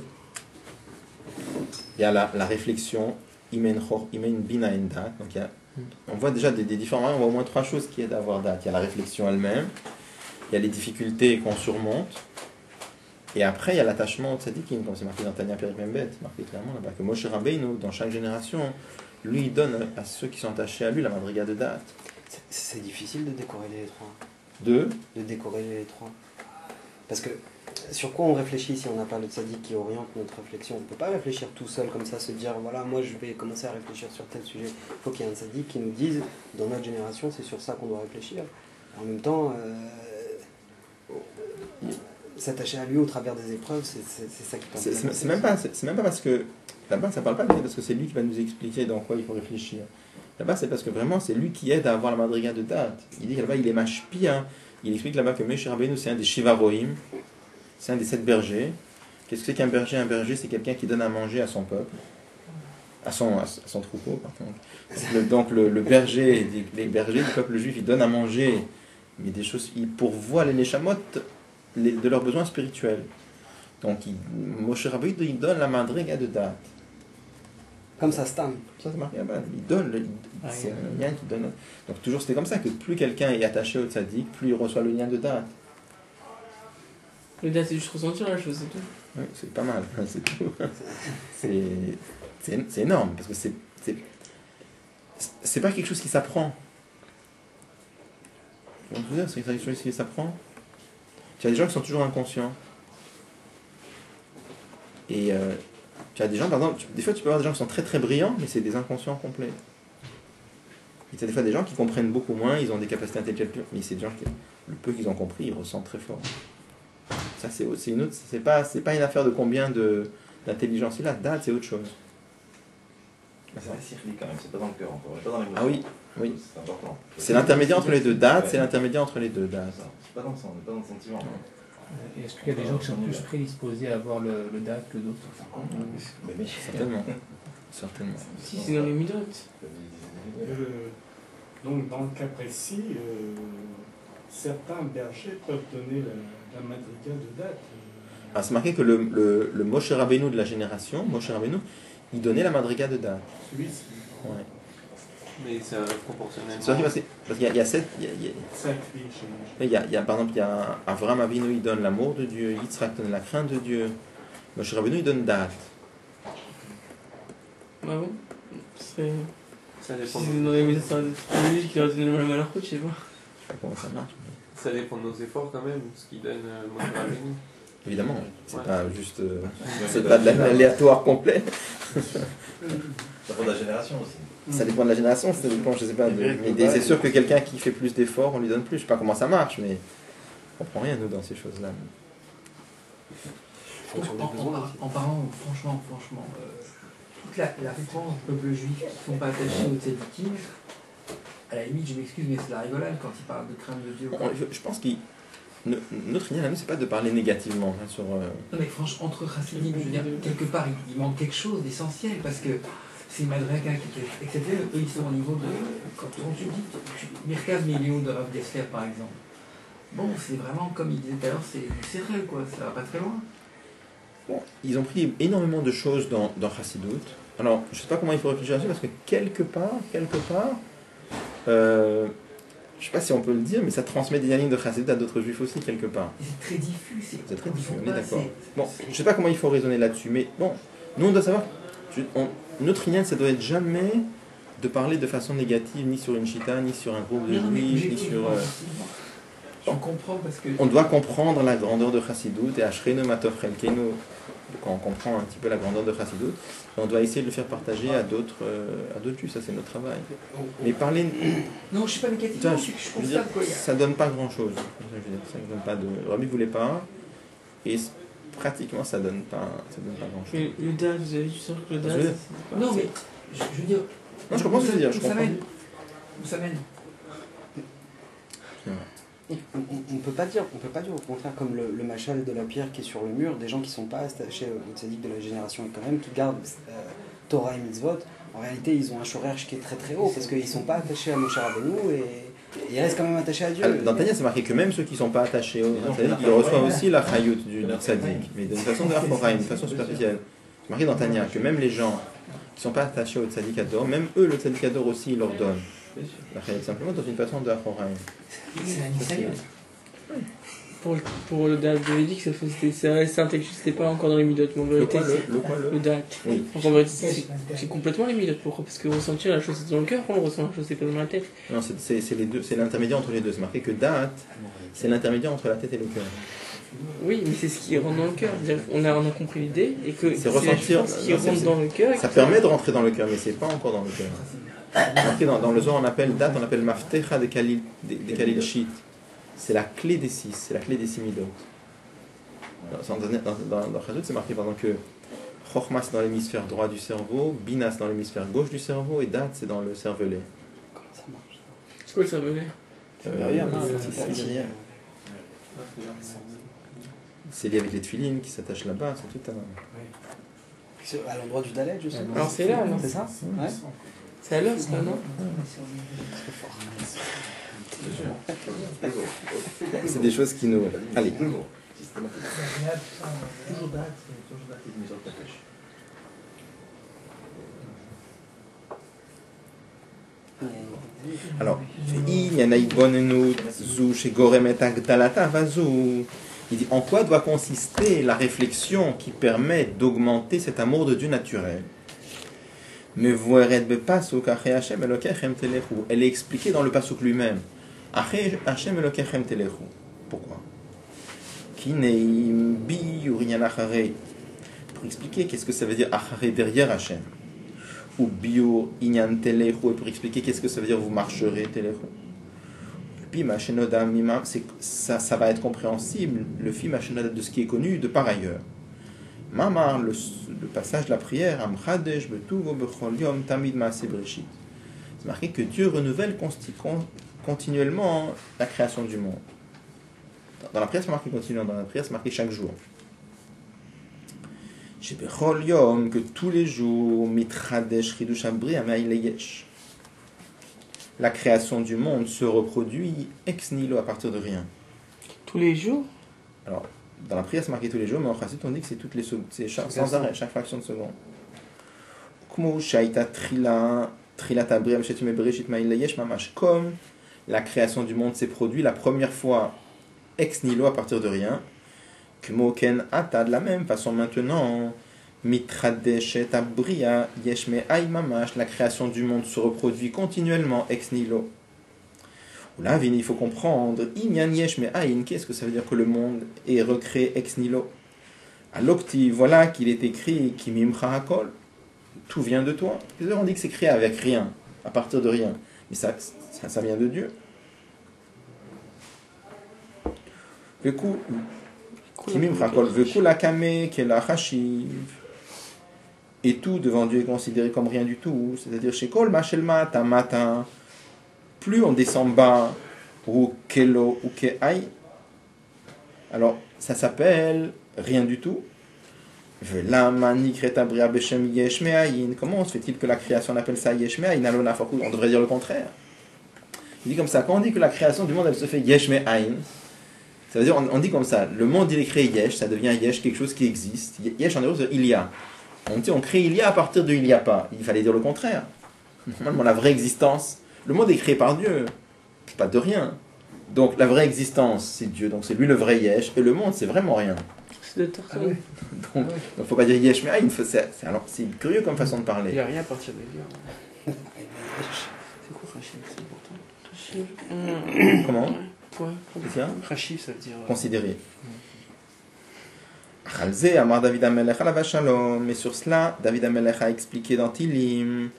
Il y a la réflexion, Imen Bina en date. Donc on voit déjà des différents moyens, on voit au moins trois choses qui aident à avoir date. Il y a la réflexion elle-même, il y a les difficultés qu'on surmonte, et après il y a l'attachement au tzadikim, comme c'est marqué dans Tania Perek Membet, c'est marqué clairement là-bas que Moshe Rabbeinu, dans chaque génération, lui il donne à ceux qui sont attachés à lui la madriga de date. C'est difficile de décorréler les trois. De décorréler les trois. Parce que sur quoi on réfléchit si on n'a pas le tzaddik qui oriente notre réflexion? On ne peut pas réfléchir tout seul comme ça, se dire voilà, moi je vais commencer à réfléchir sur tel sujet. Il faut qu'il y ait un tzaddik qui nous dise dans notre génération c'est sur ça qu'on doit réfléchir. En même temps, s'attacher à lui au travers des épreuves, c'est ça qui permet. C'est même pas parce que là-bas ça parle pas de lui, parce que c'est lui qui va nous expliquer dans quoi il faut réfléchir. Là-bas c'est parce que vraiment c'est lui qui aide à avoir la madriga de date. Il dit que là-bas il est mashpi, hein. Il explique là-bas que Moshe Rabbeinu c'est un des Shivaroim, c'est un des 7 bergers. Qu'est-ce que c'est qu'un berger? Un berger c'est quelqu'un qui donne à manger à son peuple, à son troupeau par contre. Donc le berger, les bergers du peuple juif, ils donnent à manger, mais des choses, ils pourvoient les neshamot de leurs besoins spirituels. Donc Moshe Rabbeinu il donne la madriga de date. Comme ça, Stam. Ça c'est marqué là-bas. Il donne, c'est un lien qui donne. Donc toujours c'était comme ça, que plus quelqu'un est attaché au tzaddik, plus il reçoit le lien de date. Le date, c'est juste ressentir la chose, c'est tout. Oui, c'est pas mal, c'est tout. C'est énorme, parce que c'est pas quelque chose qui s'apprend. C'est quelque chose qui s'apprend. Tu as des gens qui sont toujours inconscients. Et tu as des gens, par exemple, des fois tu peux avoir des gens qui sont très très brillants, mais c'est des inconscients complets. Et tu as des fois des gens qui comprennent beaucoup moins, ils ont des capacités intellectuelles, mais c'est des gens qui, le peu qu'ils ont compris, ils ressentent très fort. Ça c'est une autre, c'est pas une affaire de combien d'intelligence il a, date c'est autre chose. C'est un cyclique quand même, c'est pas dans le cœur encore, pas dans les Ah oui, oui. C'est important. C'est l'intermédiaire entre les deux dates, c'est l'intermédiaire entre les deux dates. C'est pas dans le sentiment. Est-ce qu'il y a des gens qui sont plus prédisposés à avoir le date que d'autres? Certainement. Certainement. Si, c'est dans les midotes. Donc, dans le cas précis, certains bergers peuvent donner la madriga de date. Ah, c'est marqué que le Moshe Rabbeinu de la génération, Moshe Rabbeinu, il donnait la madriga de date. Celui-ci. Ouais. Mais ça proportionnellement. C'est vrai parce qu'il y a sept. Par exemple, il y a Avram Avinu, il donne l'amour de Dieu, Yitzhak donne la crainte de Dieu, Moshe Rabbeinu, il donne date. Ah bon C'est. Ça dépend. Si c'est dans les médecins stratégiques qui leur donnent le mal à je sais pas. Je sais pas comment ça marche. Ça dépend de nos efforts quand même, ce qui donne Moshe Rabbeinu. Évidemment, c'est Ouais. pas juste. C'est pas de l'aléatoire complet. Ça dépend de la génération aussi. Ça dépend de la génération, ça dépend, je sais pas. Mais c'est sûr que quelqu'un qui fait plus d'efforts, on lui donne plus. Je sais pas comment ça marche, mais on comprend rien, nous, dans ces choses-là. En parlant, franchement, toute la réponse du peuple juif qui ne sont pas attachés aux tzadikim, à la limite, je m'excuse, mais c'est la rigolade quand ils parlent de crainte de Dieu. Je pense que notre idée à nous, c'est pas de parler négativement hein, sur. Non, mais franchement, entre chassidim, je veux dire, quelque part, il manque quelque chose d'essentiel parce que c'est Madraka qui est exceptionnel. Eux, ils sont au niveau de. Quand tu dis, Mirkaz Milieu de Rav Gessler, par exemple. Bon, c'est vraiment, comme il disait tout à l'heure, c'est vrai, quoi, ça va pas très loin. Bon, ils ont pris énormément de choses dans Chassidut. Alors, je sais pas comment il faut réfléchir là-dessus parce que quelque part, je sais pas si on peut le dire, mais ça transmet des lignes de Chassidut à d'autres juifs aussi, quelque part. C'est très diffus, C'est très diffus, on est d'accord. Bon, je sais pas comment il faut raisonner là-dessus, mais bon, nous on doit savoir, notre ligne, ça doit être jamais de parler de façon négative, ni sur une chita, ni sur un groupe de juifs, ni sur... Je comprends parce que... On doit comprendre la grandeur de Chassidut, et Ashrenu Matov Chelkenu, quand on comprend un petit peu la grandeur de Chassidut, on doit essayer de le faire partager à d'autres juifs, ça c'est notre travail. Mais parler... Non, je suis pas négatif, Putain, je constate quoi. ça donne pas grand-chose. Ça donne pas de... Le Rabbi voulait pas, et pratiquement ça donne pas grand-chose. Mais le date, vous avez vu sûr que le date. Non, mais je veux dire... Non, je comprends ce que tu veux dire, je comprends. Où ça mène On peut pas dire au contraire comme le machal de la pierre qui est sur le mur, des gens qui sont pas attachés au tzaddik de la génération et quand même qui gardent Torah et mitzvot. En réalité, ils ont un shoresh qui est très très haut parce qu'ils sont pas attachés à Moshe Rabbeinu et ils restent quand même attachés à Dieu. Dans Tania, c'est marqué que même ceux qui ne sont pas attachés au tzaddik, ils reçoivent aussi la chayut du tzaddik, mais d'une façon de d'une façon superficielle. C'est marqué dans Tania que même les gens qui ne sont pas attachés au tzaddik adore, même eux, le tzaddik adore aussi, ils leur donnent la chayut simplement dans une façon de achoraim. C'est la Nissaïon. Pour le date juridique, c'est intellectuel, c'était pas encore dans les midotes, mais en vérité, le date. Oui. Donc en vérité, c'est complètement les midotes. Pourquoi? Parce que ressentir la chose c'est dans le cœur, on ressent la chose c'est pas dans la tête. Non, c'est les deux, c'est l'intermédiaire entre les deux. C'est marqué que date, c'est l'intermédiaire entre la tête et le cœur. Oui, mais c'est ce qui rentre dans le cœur. On a compris l'idée et que C'est ressentir ce qui rentre dans le cœur. Ça permet de rentrer dans le cœur, mais c'est pas encore dans le cœur. Marqué dans le Zohar, on appelle date, on appelle maftecha des kalil shit. C'est la clé des 6, c'est la clé des 6 midot. Dans Chassidut, c'est marqué pendant que Chokhmah c'est dans l'hémisphère droit du cerveau, Bina c'est dans l'hémisphère gauche du cerveau et date c'est dans le cervelet. Comment ça marche? C'est quoi le cervelet? C'est lié avec les tuilines qui s'attachent là-bas, c'est tout un... C'est à l'endroit du Dalet, justement. Alors c'est là, non? C'est ça? Ouais. C'est à l'os, là, non? C'est des choses qui nous... Allez. Toujours date, et maison de pêche. Alors, il dit en quoi doit consister la réflexion qui permet d'augmenter cet amour de Dieu naturel. Elle est expliquée dans le pasuk lui-même. Pourquoi? Pour expliquer qu'est-ce que ça veut dire achare derrière Hachem. Ou bio inyan telechu, pour expliquer qu'est-ce que ça veut dire vous marcherez telechu. Puis machenodam ça va être compréhensible le film machenodam de ce qui est connu de par ailleurs. Mamar le passage de la prière amchadesh betuvo bechol yom tamid maaseh bereshit. C'est marqué que Dieu renouvelle continuellement la création du monde. Dans la prière c'est marqué continuellement, dans la prière c'est marqué chaque jour. Que tous les jours, Mitradesh Chidush Abri Amaï Leyesh. la création du monde se reproduit ex nihilo, à partir de rien. Tous les jours? Alors, dans la prière, c'est marqué tous les jours, mais en chassidut, on dit que c'est toutes les secondes, c'est sans arrêt, chaque fraction de seconde. Comme la création du monde s'est produite la première fois ex nihilo, à partir de rien, de la même façon maintenant, la création du monde se reproduit continuellement ex nihilo. Là, il faut comprendre, qu'est-ce que ça veut dire que le monde est recréé ex nihilo? Alokti, voilà qu'il est écrit, tout vient de toi. On dit que c'est créé avec rien, à partir de rien. Mais ça vient de Dieu. Et tout devant Dieu est considéré comme rien du tout. C'est-à-dire, chez Kol Machelma, Tamata, plus on descend bas, ou Kelo, ou Ke'ai, alors ça s'appelle rien du tout. Comment se fait-il que la création on appelle ça Yesh Me'ayin? On devrait dire le contraire. Il dit comme ça, quand on dit que la création du monde elle se fait Yesh Me'ayin, ça veut dire, on dit comme ça, le monde il est créé Yesh, ça devient Yesh, quelque chose qui existe. Yesh en hébreu c'est il y a. On dit on crée il y a à partir de il y a pas. Il fallait dire le contraire. Normalement la vraie existence, le monde est créé par Dieu, pas de rien. Donc la vraie existence c'est Dieu, donc c'est lui le vrai Yesh, et le monde c'est vraiment rien. C'est de torture. Donc il ne faut pas dire Yesh Me'ayin, c'est curieux comme façon de parler. Il n'y a rien à partir de Dieu. C'est quoi Rachid? C'est important. Comment? Ouais. C'est ça? Rachid, ça veut dire. Considérer. Chalzé, Amar David Amelech Alav Shalom. Mais sur cela, David Amelech a expliqué dans Tilim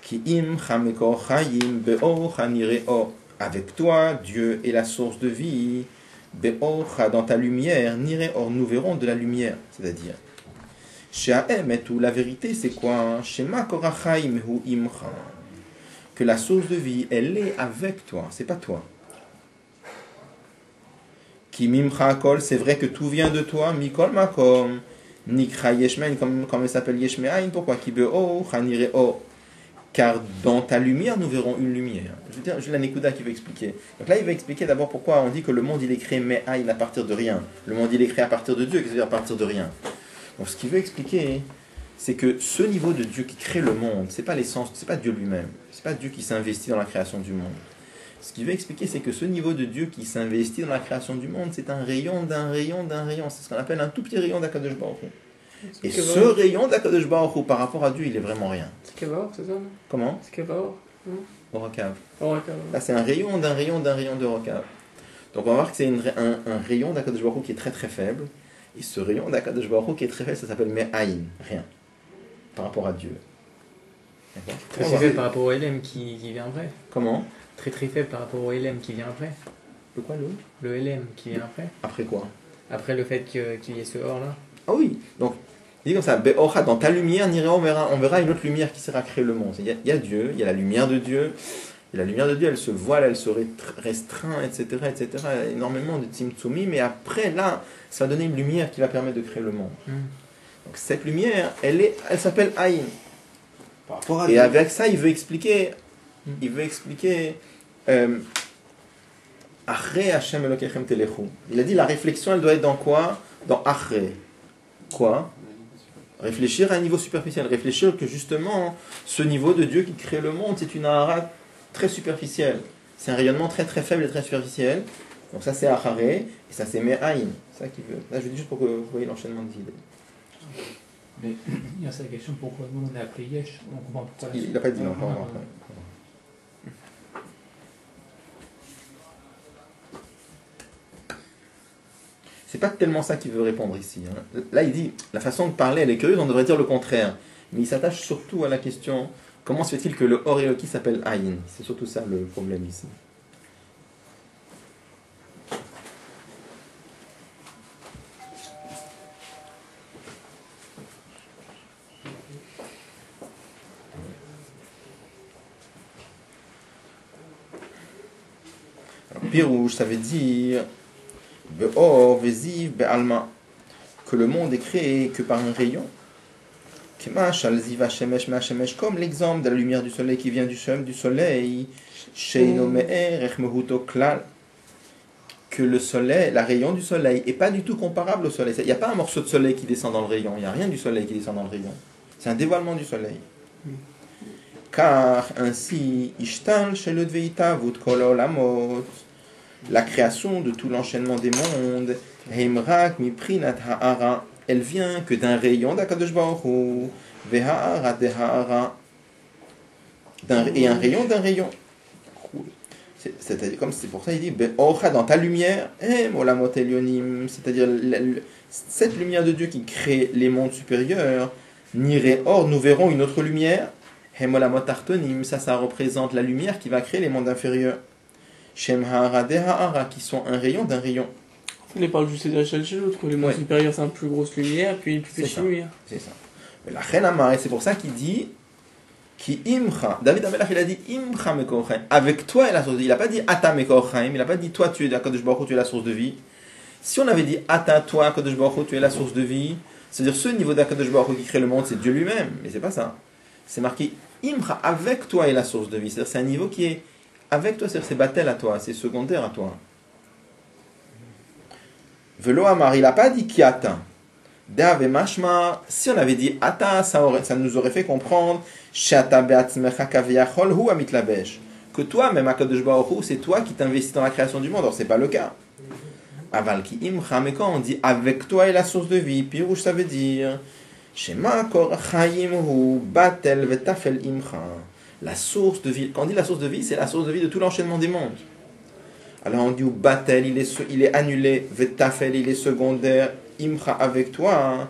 Ki im chameko chayim be'or hanireo. Avec toi, Dieu est la source de vie. Be'or, dans ta lumière, nireor, nous verrons de la lumière. C'est-à-dire, She'aem et tout, la vérité c'est quoi? Shema korachayim hu imcha. Que la source de vie, elle est avec toi, c'est pas toi. Ki mimcha kol, c'est vrai que tout vient de toi, mikol makom, nikra yeshmein, comme elle s'appelle yeshmein, pourquoi? Ki be'or, hanireo. Car dans ta lumière, nous verrons une lumière. Je veux dire, j'ai la Nekuda qui va expliquer. Donc là, il va expliquer d'abord pourquoi on dit que le monde, il est créé me'ayin, à partir de rien. Le monde, il est créé à partir de Dieu, qu'est-ce que ça veut dire à partir de rien? Donc ce qu'il veut expliquer, c'est que ce niveau de Dieu qui crée le monde, c'est pas l'essence, c'est pas Dieu lui-même. C'est pas Dieu qui s'investit dans la création du monde. Ce qu'il veut expliquer, c'est que ce niveau de Dieu qui s'investit dans la création du monde, c'est un rayon d'un rayon d'un rayon. C'est ce qu'on appelle un tout petit rayon d'Akadosh Baruch Hu. Et ce rayon d'Akadosh Baruch Hu, par rapport à Dieu, il est vraiment rien. C'est Kevaor, c'est ça? Non? Comment? C'est Kevaor. Orokav. Orokav. Là, c'est un rayon d'un rayon d'un rayon de Orokav. Donc, on va voir que c'est un rayon d'Akadosh Baruch Hu qui est très très faible. Et ce rayon d'Akadosh Baruch Hu qui est très faible, ça s'appelle Me'ayin, rien. Par rapport à Dieu. D'accord. Très faible par rapport au LM qui vient après. Comment? Très très faible par rapport au LM qui vient après. Le quoi, le LM qui vient après. Après quoi? Après le fait qu'il y ait ce or là. Ah oui, donc il dit comme ça, Be'ocha, dans ta lumière, on verra une autre lumière qui sera créée le monde. Il y a Dieu, il y a la lumière de Dieu, et la lumière de Dieu, elle se voile, elle se restreint, etc., etc., énormément de tzimtzumi, mais après, là, ça va donner une lumière qui va permettre de créer le monde. Donc cette lumière, elle s'appelle Aïn. Et avec ça, il veut expliquer, Achre Hashem Elokechem Telechu. Il a dit la réflexion, elle doit être dans quoi? Dans Achre. Quoi? Réfléchir à un niveau superficiel. Réfléchir que justement, ce niveau de Dieu qui crée le monde, c'est une ahara très superficielle. C'est un rayonnement très très faible et très superficiel. Donc ça c'est Achare, et ça c'est Me'ayin. C'est ça qu'il veut. Là je dis juste pour que vous voyez l'enchaînement des idées. Mais il y a cette question, pourquoi nous on a appelé Yesh? On comprend pourquoi. Il n'a pas dit non. C'est pas tellement ça qu'il veut répondre ici. Là, il dit, la façon de parler, elle est curieuse, on devrait dire le contraire. Mais il s'attache surtout à la question, comment se fait-il que le Or Eloki s'appelle Ayin? C'est surtout ça le problème ici. Alors, Pirouche, ça veut dire que le monde est créé que par un rayon. Comme l'exemple de la lumière du soleil qui vient du soleil, que le soleil, la rayon du soleil n'est pas du tout comparable au soleil. Il n'y a pas un morceau de soleil qui descend dans le rayon, il n'y a rien du soleil qui descend dans le rayon. C'est un dévoilement du soleil. Car ainsi, la création de tout l'enchaînement des mondes, elle vient que d'un rayon d'Akadosh Baruch Hu, et un rayon d'un rayon. C'est-à-dire, comme c'est pour ça il dit dans ta lumière, c'est-à-dire cette lumière de Dieu qui crée les mondes supérieurs, or nous verrons une autre lumière, ça représente la lumière qui va créer les mondes inférieurs, qui sont un rayon d'un rayon. Il parle juste de chez l'autre, les mondes supérieurs c'est une plus grosse lumière, puis une plus petite lumière. C'est ça. Mais la reine Amar, et c'est pour ça qu'il dit Ki imcha. David Amelach, il a dit imcha mekorchaim. Avec toi est la source de vie. Il n'a pas dit ata mekorchaim. Il n'a pas dit toi tu es Akadosh Baruch Hu, tu es la source de vie. Si on avait dit ata toi Akadosh Baruch Hu, tu es la source de vie, c'est-à-dire ce niveau d'Akadosh Baruch Hu qui crée le monde, c'est Dieu lui-même. Mais c'est pas ça. C'est marqué imcha, avec toi est la source de vie. C'est-à-dire c'est un niveau qui est avec toi, c'est-à-dire c'est batel à toi, c'est secondaire à toi. Velo Amar, il n'a pas dit ki ata. Dave mashma, si on avait dit ata, ça nous aurait fait comprendre que toi, même Akadosh Baruch Hu, c'est toi qui t'investis dans la création du monde. Or, c'est pas le cas. Aval ki imcha, mais quand on dit avec toi est la source de vie, pirouche, ça veut dire Shema kor chayim hu batel vetafel imcha. La source de vie. Quand on dit la source de vie, c'est la source de vie de tout l'enchaînement des mondes. Alors on dit batel, il est annulé, vetafel, il est secondaire, imcha avec toi.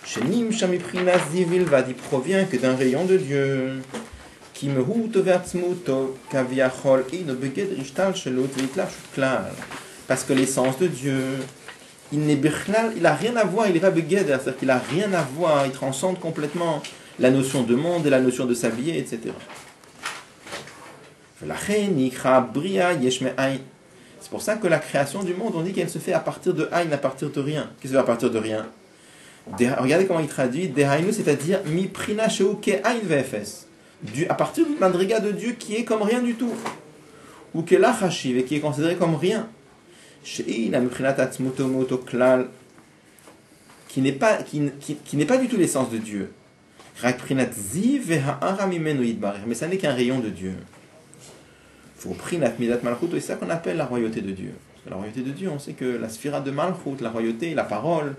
Shenim shamiprina zivilvad, il provient que d'un rayon de Dieu. Qui me parce que l'essence de Dieu, il n'a rien à voir, il est pas begeder, c'est-à-dire qu'il n'a rien à voir, il transcende complètement la notion de monde et la notion de s'habiller, etc. C'est pour ça que la création du monde, on dit qu'elle se fait à partir de Aïn, à partir de rien. Qu'est-ce que c'est à partir de rien? Regardez comment il traduit, Dehainu, c'est-à-dire Mi prina sheu ke Aïn vefes. À partir d'une madriga de Dieu qui est comme rien du tout. Ou que l'achashiv, et qui est considéré comme rien. Qui n'est pas du tout l'essence de Dieu. Mais ça n'est qu'un rayon de Dieu. C'est ça qu'on appelle la royauté de Dieu. Parce que la royauté de Dieu, on sait que la sphira de Malchut, la royauté, la parole,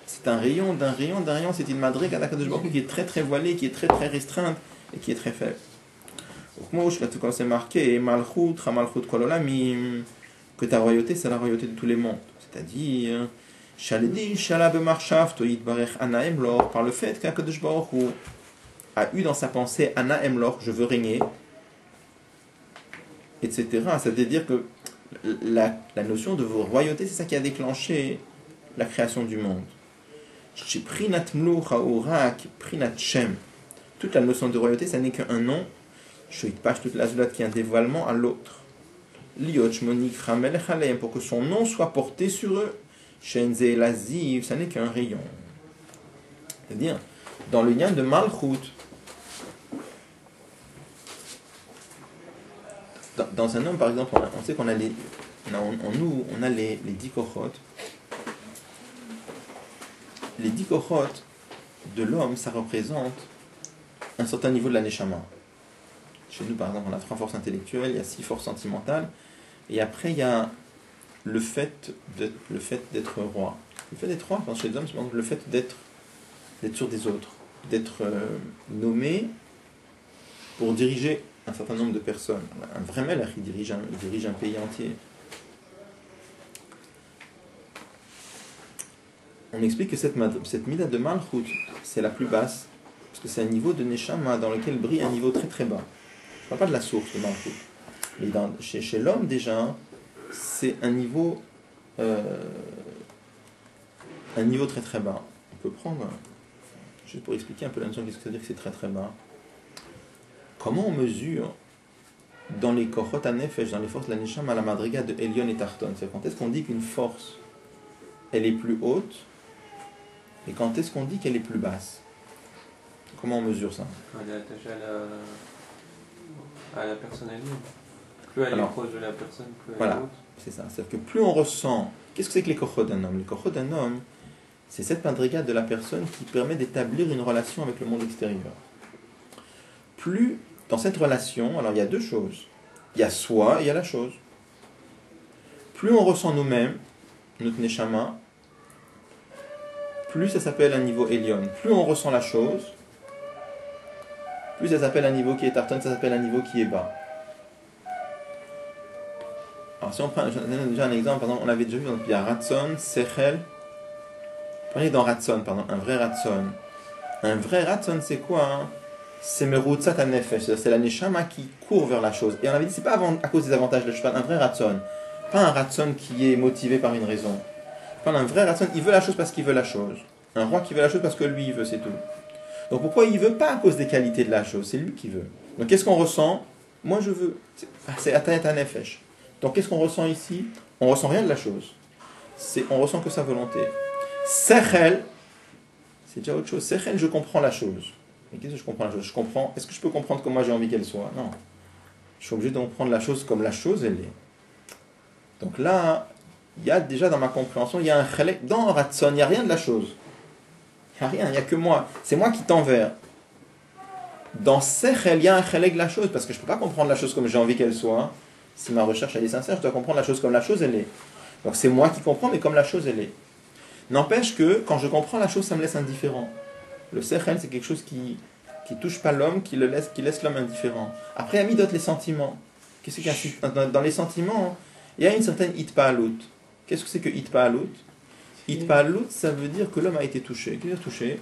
c'est un rayon d'un rayon d'un rayon, c'est une madriga d'Akadosh Baruch Hu qui est très très voilée, qui est très très restreinte et qui est très faible. Donc moi, quand c'est marqué Malchut, Malchut Kol Olamim, que ta royauté, c'est la royauté de tous les mondes. C'est-à-dire, par le fait qu'Akadosh Baruch Hu a eu dans sa pensée Ana Emlor, je veux régner, etc. C'est-à-dire que la notion de royauté, c'est ça qui a déclenché la création du monde. Toute la notion de royauté, ça n'est qu'un nom, toute la zoulate qui est un dévoilement à l'autre. Pour que son nom soit porté sur eux. Shenze Laziv, ça n'est qu'un rayon. C'est-à-dire, dans le lien de Malchut, dans un homme, par exemple, on sait qu'on a les 10 kochot. Les 10 kochot de l'homme, ça représente un certain niveau de la neshama. Chez nous, par exemple, on a 3 forces intellectuelles, il y a 6 forces sentimentales, et après, il y a le fait d'être roi. Le fait d'être roi, chez les hommes, c'est le fait d'être sur des autres, d'être nommé pour diriger un certain nombre de personnes. Un vrai melech, il dirige un pays entier. On explique que cette mida de Malchut, c'est la plus basse, parce que c'est un niveau de Neshama dans lequel brille un niveau très très bas. Je ne parle pas de la source de Malchut. Mais chez l'homme déjà, c'est un niveau très très bas. On peut prendre, juste pour expliquer un peu la notion, qu'est-ce que ça veut dire que c'est très très bas. Comment on mesure dans les Kochot HaNefesh, dans les forces de la Neshama, la madriga de Elyon et Tarton? C'est quand est-ce qu'on dit qu'une force, elle est plus haute, et quand est-ce qu'on dit qu'elle est plus basse? Comment on mesure ça? Elle est attachée à la personne elle-même. Plus elle est proche de la personne, plus elle est haute. C'est ça. C'est-à-dire que plus on ressent... Qu'est-ce que c'est que les kochot d'un homme? Les kochot d'un homme, c'est cette madriga de la personne qui permet d'établir une relation avec le monde extérieur. Plus, dans cette relation, alors il y a deux choses. Il y a soi et il y a la chose. Plus on ressent nous-mêmes, notre neshama, plus ça s'appelle un niveau Elion. Plus on ressent la chose, plus ça s'appelle un niveau qui est tartan, ça s'appelle un niveau qui est bas. Alors si on prend déjà un exemple, par exemple, on avait déjà vu, il y a Ratson, Sechel. Prenez dans Ratson, pardon, un vrai Ratson. Un vrai Ratson, c'est quoi hein? C'est Merutzat HaNefesh, c'est la Neshama qui court vers la chose. Et on avait dit, c'est pas à cause des avantages de cheval, un vrai Ratson. Pas un Ratson qui est motivé par une raison. Pas un vrai Ratson, il veut la chose parce qu'il veut la chose. Un roi qui veut la chose parce que lui il veut, c'est tout. Donc pourquoi il veut? Pas à cause des qualités de la chose, c'est lui qui veut. Donc qu'est-ce qu'on ressent? Moi je veux. C'est Atayat HaNefesh. Donc qu'est-ce qu'on ressent ici? On ressent rien de la chose. On ressent que sa volonté. Sechel, c'est déjà autre chose. Sechel, je comprends la chose. Et qu'est-ce que je comprends la chose? Je comprends. Est-ce que je peux comprendre comme moi j'ai envie qu'elle soit? Non. Je suis obligé de comprendre la chose comme la chose elle est. Donc là, il y a déjà dans ma compréhension, il y a un chelek. Dans Ratson, il n'y a rien de la chose. Il n'y a rien, il n'y a que moi. C'est moi qui tends vers. Dans Sechel, il y a un chelek de la chose, parce que je ne peux pas comprendre la chose comme j'ai envie qu'elle soit. Si ma recherche elle est sincère, je dois comprendre la chose comme la chose elle est. Donc c'est moi qui comprends, mais comme la chose elle est. N'empêche que quand je comprends la chose, ça me laisse indifférent. Le sechel, c'est quelque chose qui touche pas l'homme, qui laisse l'homme indifférent. Après, il y a midot, les sentiments. Qu'est-ce qu'il y a dans les sentiments? Il y a une certaine hitpa'alut. Qu'est-ce que c'est que hitpa'alut? Hitpa'alut, ça veut dire que l'homme a été touché. Qu'est-ce que touché?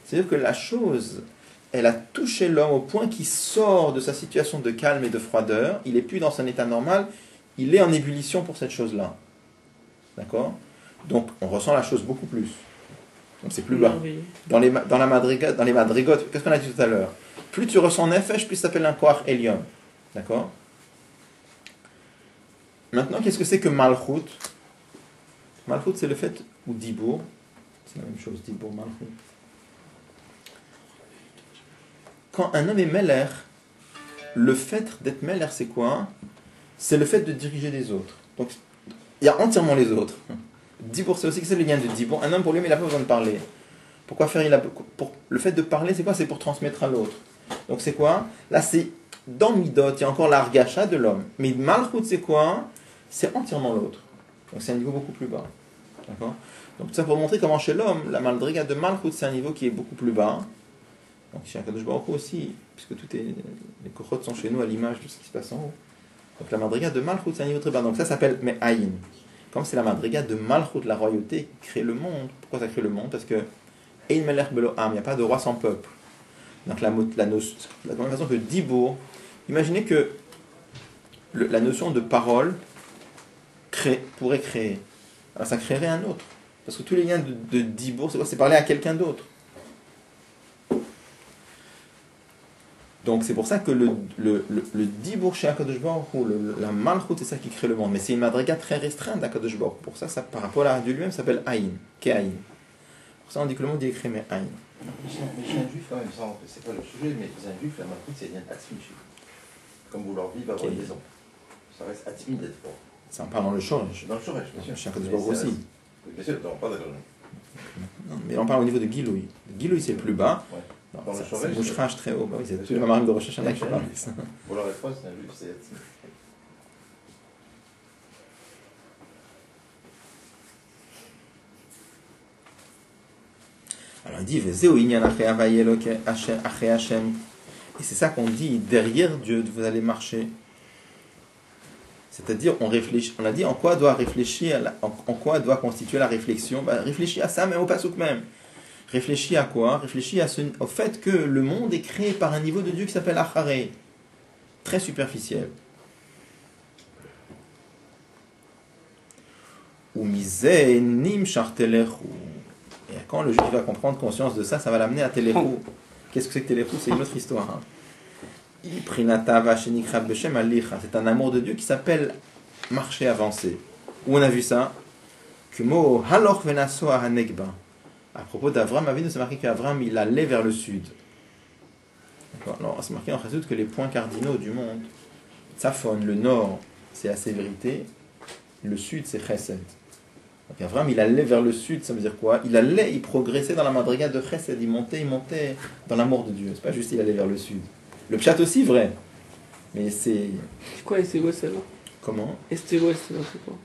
C'est-à-dire que la chose, elle a touché l'homme au point qu'il sort de sa situation de calme et de froideur. Il n'est plus dans son état normal. Il est en ébullition pour cette chose-là. D'accord? Donc, on ressent la chose beaucoup plus. Donc, c'est plus bas. Dans les madrigotes, qu'est-ce qu'on a dit tout à l'heure? Plus tu ressens nefesh, plus ça s'appelle un koach elion. D'accord? Maintenant, qu'est-ce que c'est que malchut? Malchut, c'est le fait, ou dibour. C'est la même chose, dibour, malchut. Quand un homme est meler, le fait d'être meler, c'est quoi? C'est le fait de diriger les autres. Donc, il y a entièrement les autres. Dibour, c'est aussi que c'est le lien de dibour. Un homme, pour lui, il n'a pas besoin de parler. Pourquoi faire le fait de parler, c'est quoi? C'est pour transmettre à l'autre. Donc, c'est quoi? Là, c'est dans Midot, il y a encore l'argacha de l'homme. Mais Malchut, c'est quoi? C'est entièrement l'autre. Donc, c'est un niveau beaucoup plus bas. D'accord? Donc, ça pour montrer comment chez l'homme, la Madriga de Malchut, c'est un niveau qui est beaucoup plus bas. Donc, chez Akadosh Baruch Hu aussi, puisque les kochot sont chez nous à l'image de ce qui se passe en haut. Donc, la Madriga de Malchut, c'est un niveau très bas. Donc, ça s'appelle Me'ayin. Comme c'est la madriga de Malchut, la royauté, qui crée le monde. Pourquoi ça crée le monde? Parce que Ein Melech Belo Am, il n'y a pas de roi sans peuple. Donc la même façon que Dibour, imaginez que la notion de parole pourrait créer. Alors ça créerait un autre. Parce que tous les liens de Dibour, c'est quoi? C'est parler à quelqu'un d'autre. Donc c'est pour ça que le dibour chez Akadosh Baruch Hu, la malchut, c'est ça qui crée le monde. Mais c'est une madriga très restreinte d'Akadosh Baruch Hu. Pour ça, par rapport à Dieu lui-même, ça s'appelle Aïn, Ke'aïn. Pour ça, on dit que le monde est écrit, mais Aïn. Mais chez un juif, quand même, c'est pas le sujet, mais chez un juif, la malchut, c'est bien atzmi. Comme vouloir vivre, avoir une maison. Ça reste atzmi d'être fort. Ça en parle dans le Shoresh. Dans le Shoresh, bien sûr. Chez Akadosh Baruch Hu aussi. Bien sûr, on parle d'accord. Non, mais on parle au niveau de Giloui. Giloui, c'est le plus bas. Ouais. Non, dans le c'est Mouchrach très haut. Bah oui, c'est tous les mamarim de Rosh Hashanah qui parlent de ça. Pour leur réponse, c'est un juif, c'est atzmi. Alors il dit, et c'est ça qu'on dit, derrière Dieu, vous allez marcher. C'est-à-dire, on réfléchit, on a dit en quoi doit réfléchir, en quoi doit constituer la réflexion. Réfléchis à ça, mais au pasouk même. Réfléchis à quoi? Réfléchis au fait que le monde est créé par un niveau de Dieu qui s'appelle Acharé. Très superficiel. Ou misé nim chartelechu. Et quand le juif va comprendre conscience de ça, ça va l'amener à Téléchou. Qu'est-ce que c'est que Téléchou? C'est une autre histoire. C'est un amour de Dieu qui s'appelle marcher, avancer. Où on a vu ça? À propos d'Avram, c'est marqué qu'Avram il allait vers le sud. D'accord. Alors, c'est marqué en Chassidut que les points cardinaux du monde, Tzafon, le nord, c'est la sévérité, le sud, c'est Chesed. Donc Avram, il allait vers le sud, ça veut dire quoi? Il progressait dans la madriga de Chesed, il montait dans l'amour de Dieu. C'est pas juste il allait vers le sud. Le pshat aussi, vrai. Mais c'est... C'est quoi Est et Ouest alors? Comment? Est et Ouest, c'est quoi?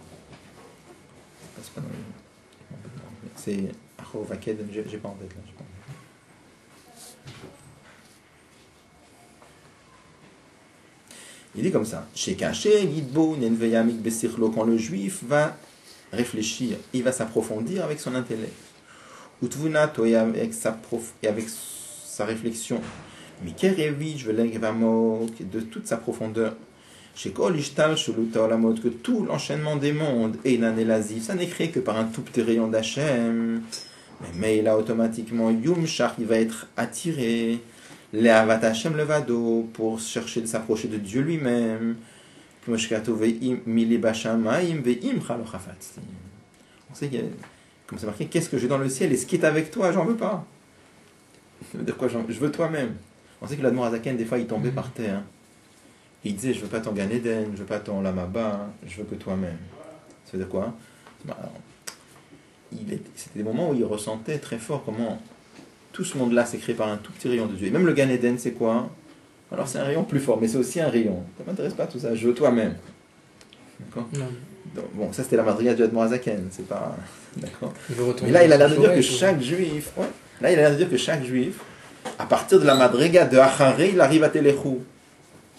C'est pas dans le... C'est... Achovaked, j'ai pas en tête là. Il dit comme ça, quand le juif va réfléchir, il va s'approfondir avec son intellect. Et avec sa réflexion. De toute sa profondeur. Que tout l'enchaînement des mondes, ça n'est créé que par un tout petit rayon d'Hachem. Mais là, automatiquement, il va être attiré. Le'avat Hashem levado, pour chercher de s'approcher de Dieu lui-même. On sait comme c'est marqué, qu'est-ce que j'ai dans le ciel et ce qui est avec toi, j'en veux pas. Ça veut dire quoi? Je veux toi-même. On sait que l'Admor Azaken, des fois, il tombait par terre. Il disait, je veux pas ton Gan Eden, je veux pas ton Lamaba, je veux que toi-même. Ça veut dire quoi? C'était des moments où il ressentait très fort comment tout ce monde-là s'est créé par un tout petit rayon de Dieu. Et même le Gan Eden, c'est quoi? Alors c'est un rayon plus fort, mais c'est aussi un rayon. Ça m'intéresse pas tout ça, je veux toi-même. D'accord? Donc, bon, ça c'était la madriga du Admor Azaken, c'est pas... D'accord? Mais là, il a l'air de dire que chaque juif... Ouais, là, il a l'air de dire que chaque juif, à partir de la madriga de Acharé, il arrive à Téléchou.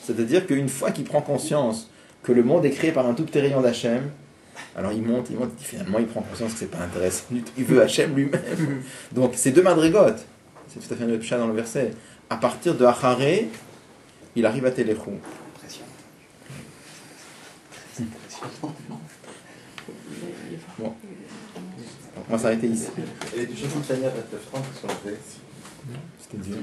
C'est-à-dire qu'une fois qu'il prend conscience que le monde est créé par un tout petit rayon d'Hachem, alors il monte, finalement il prend conscience que c'est pas intéressant du tout, il veut Hachem lui-même. Donc c'est deux madrigotes, c'est tout à fait un autre chat dans le verset. À partir de Acharé, il arrive à Téléchou. Bon. On va s'arrêter ici. Et du chapitre Tania 29-30, qu'est-ce qu'on fait? C'était Dieu.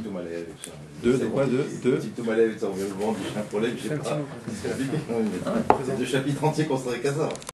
Deux, de quoi? Deux Petit Toumalev, ça revient le vent du chien pour l'aide, je sais pas. C'est deux chapitres entiers qu'on serait qu'à ça.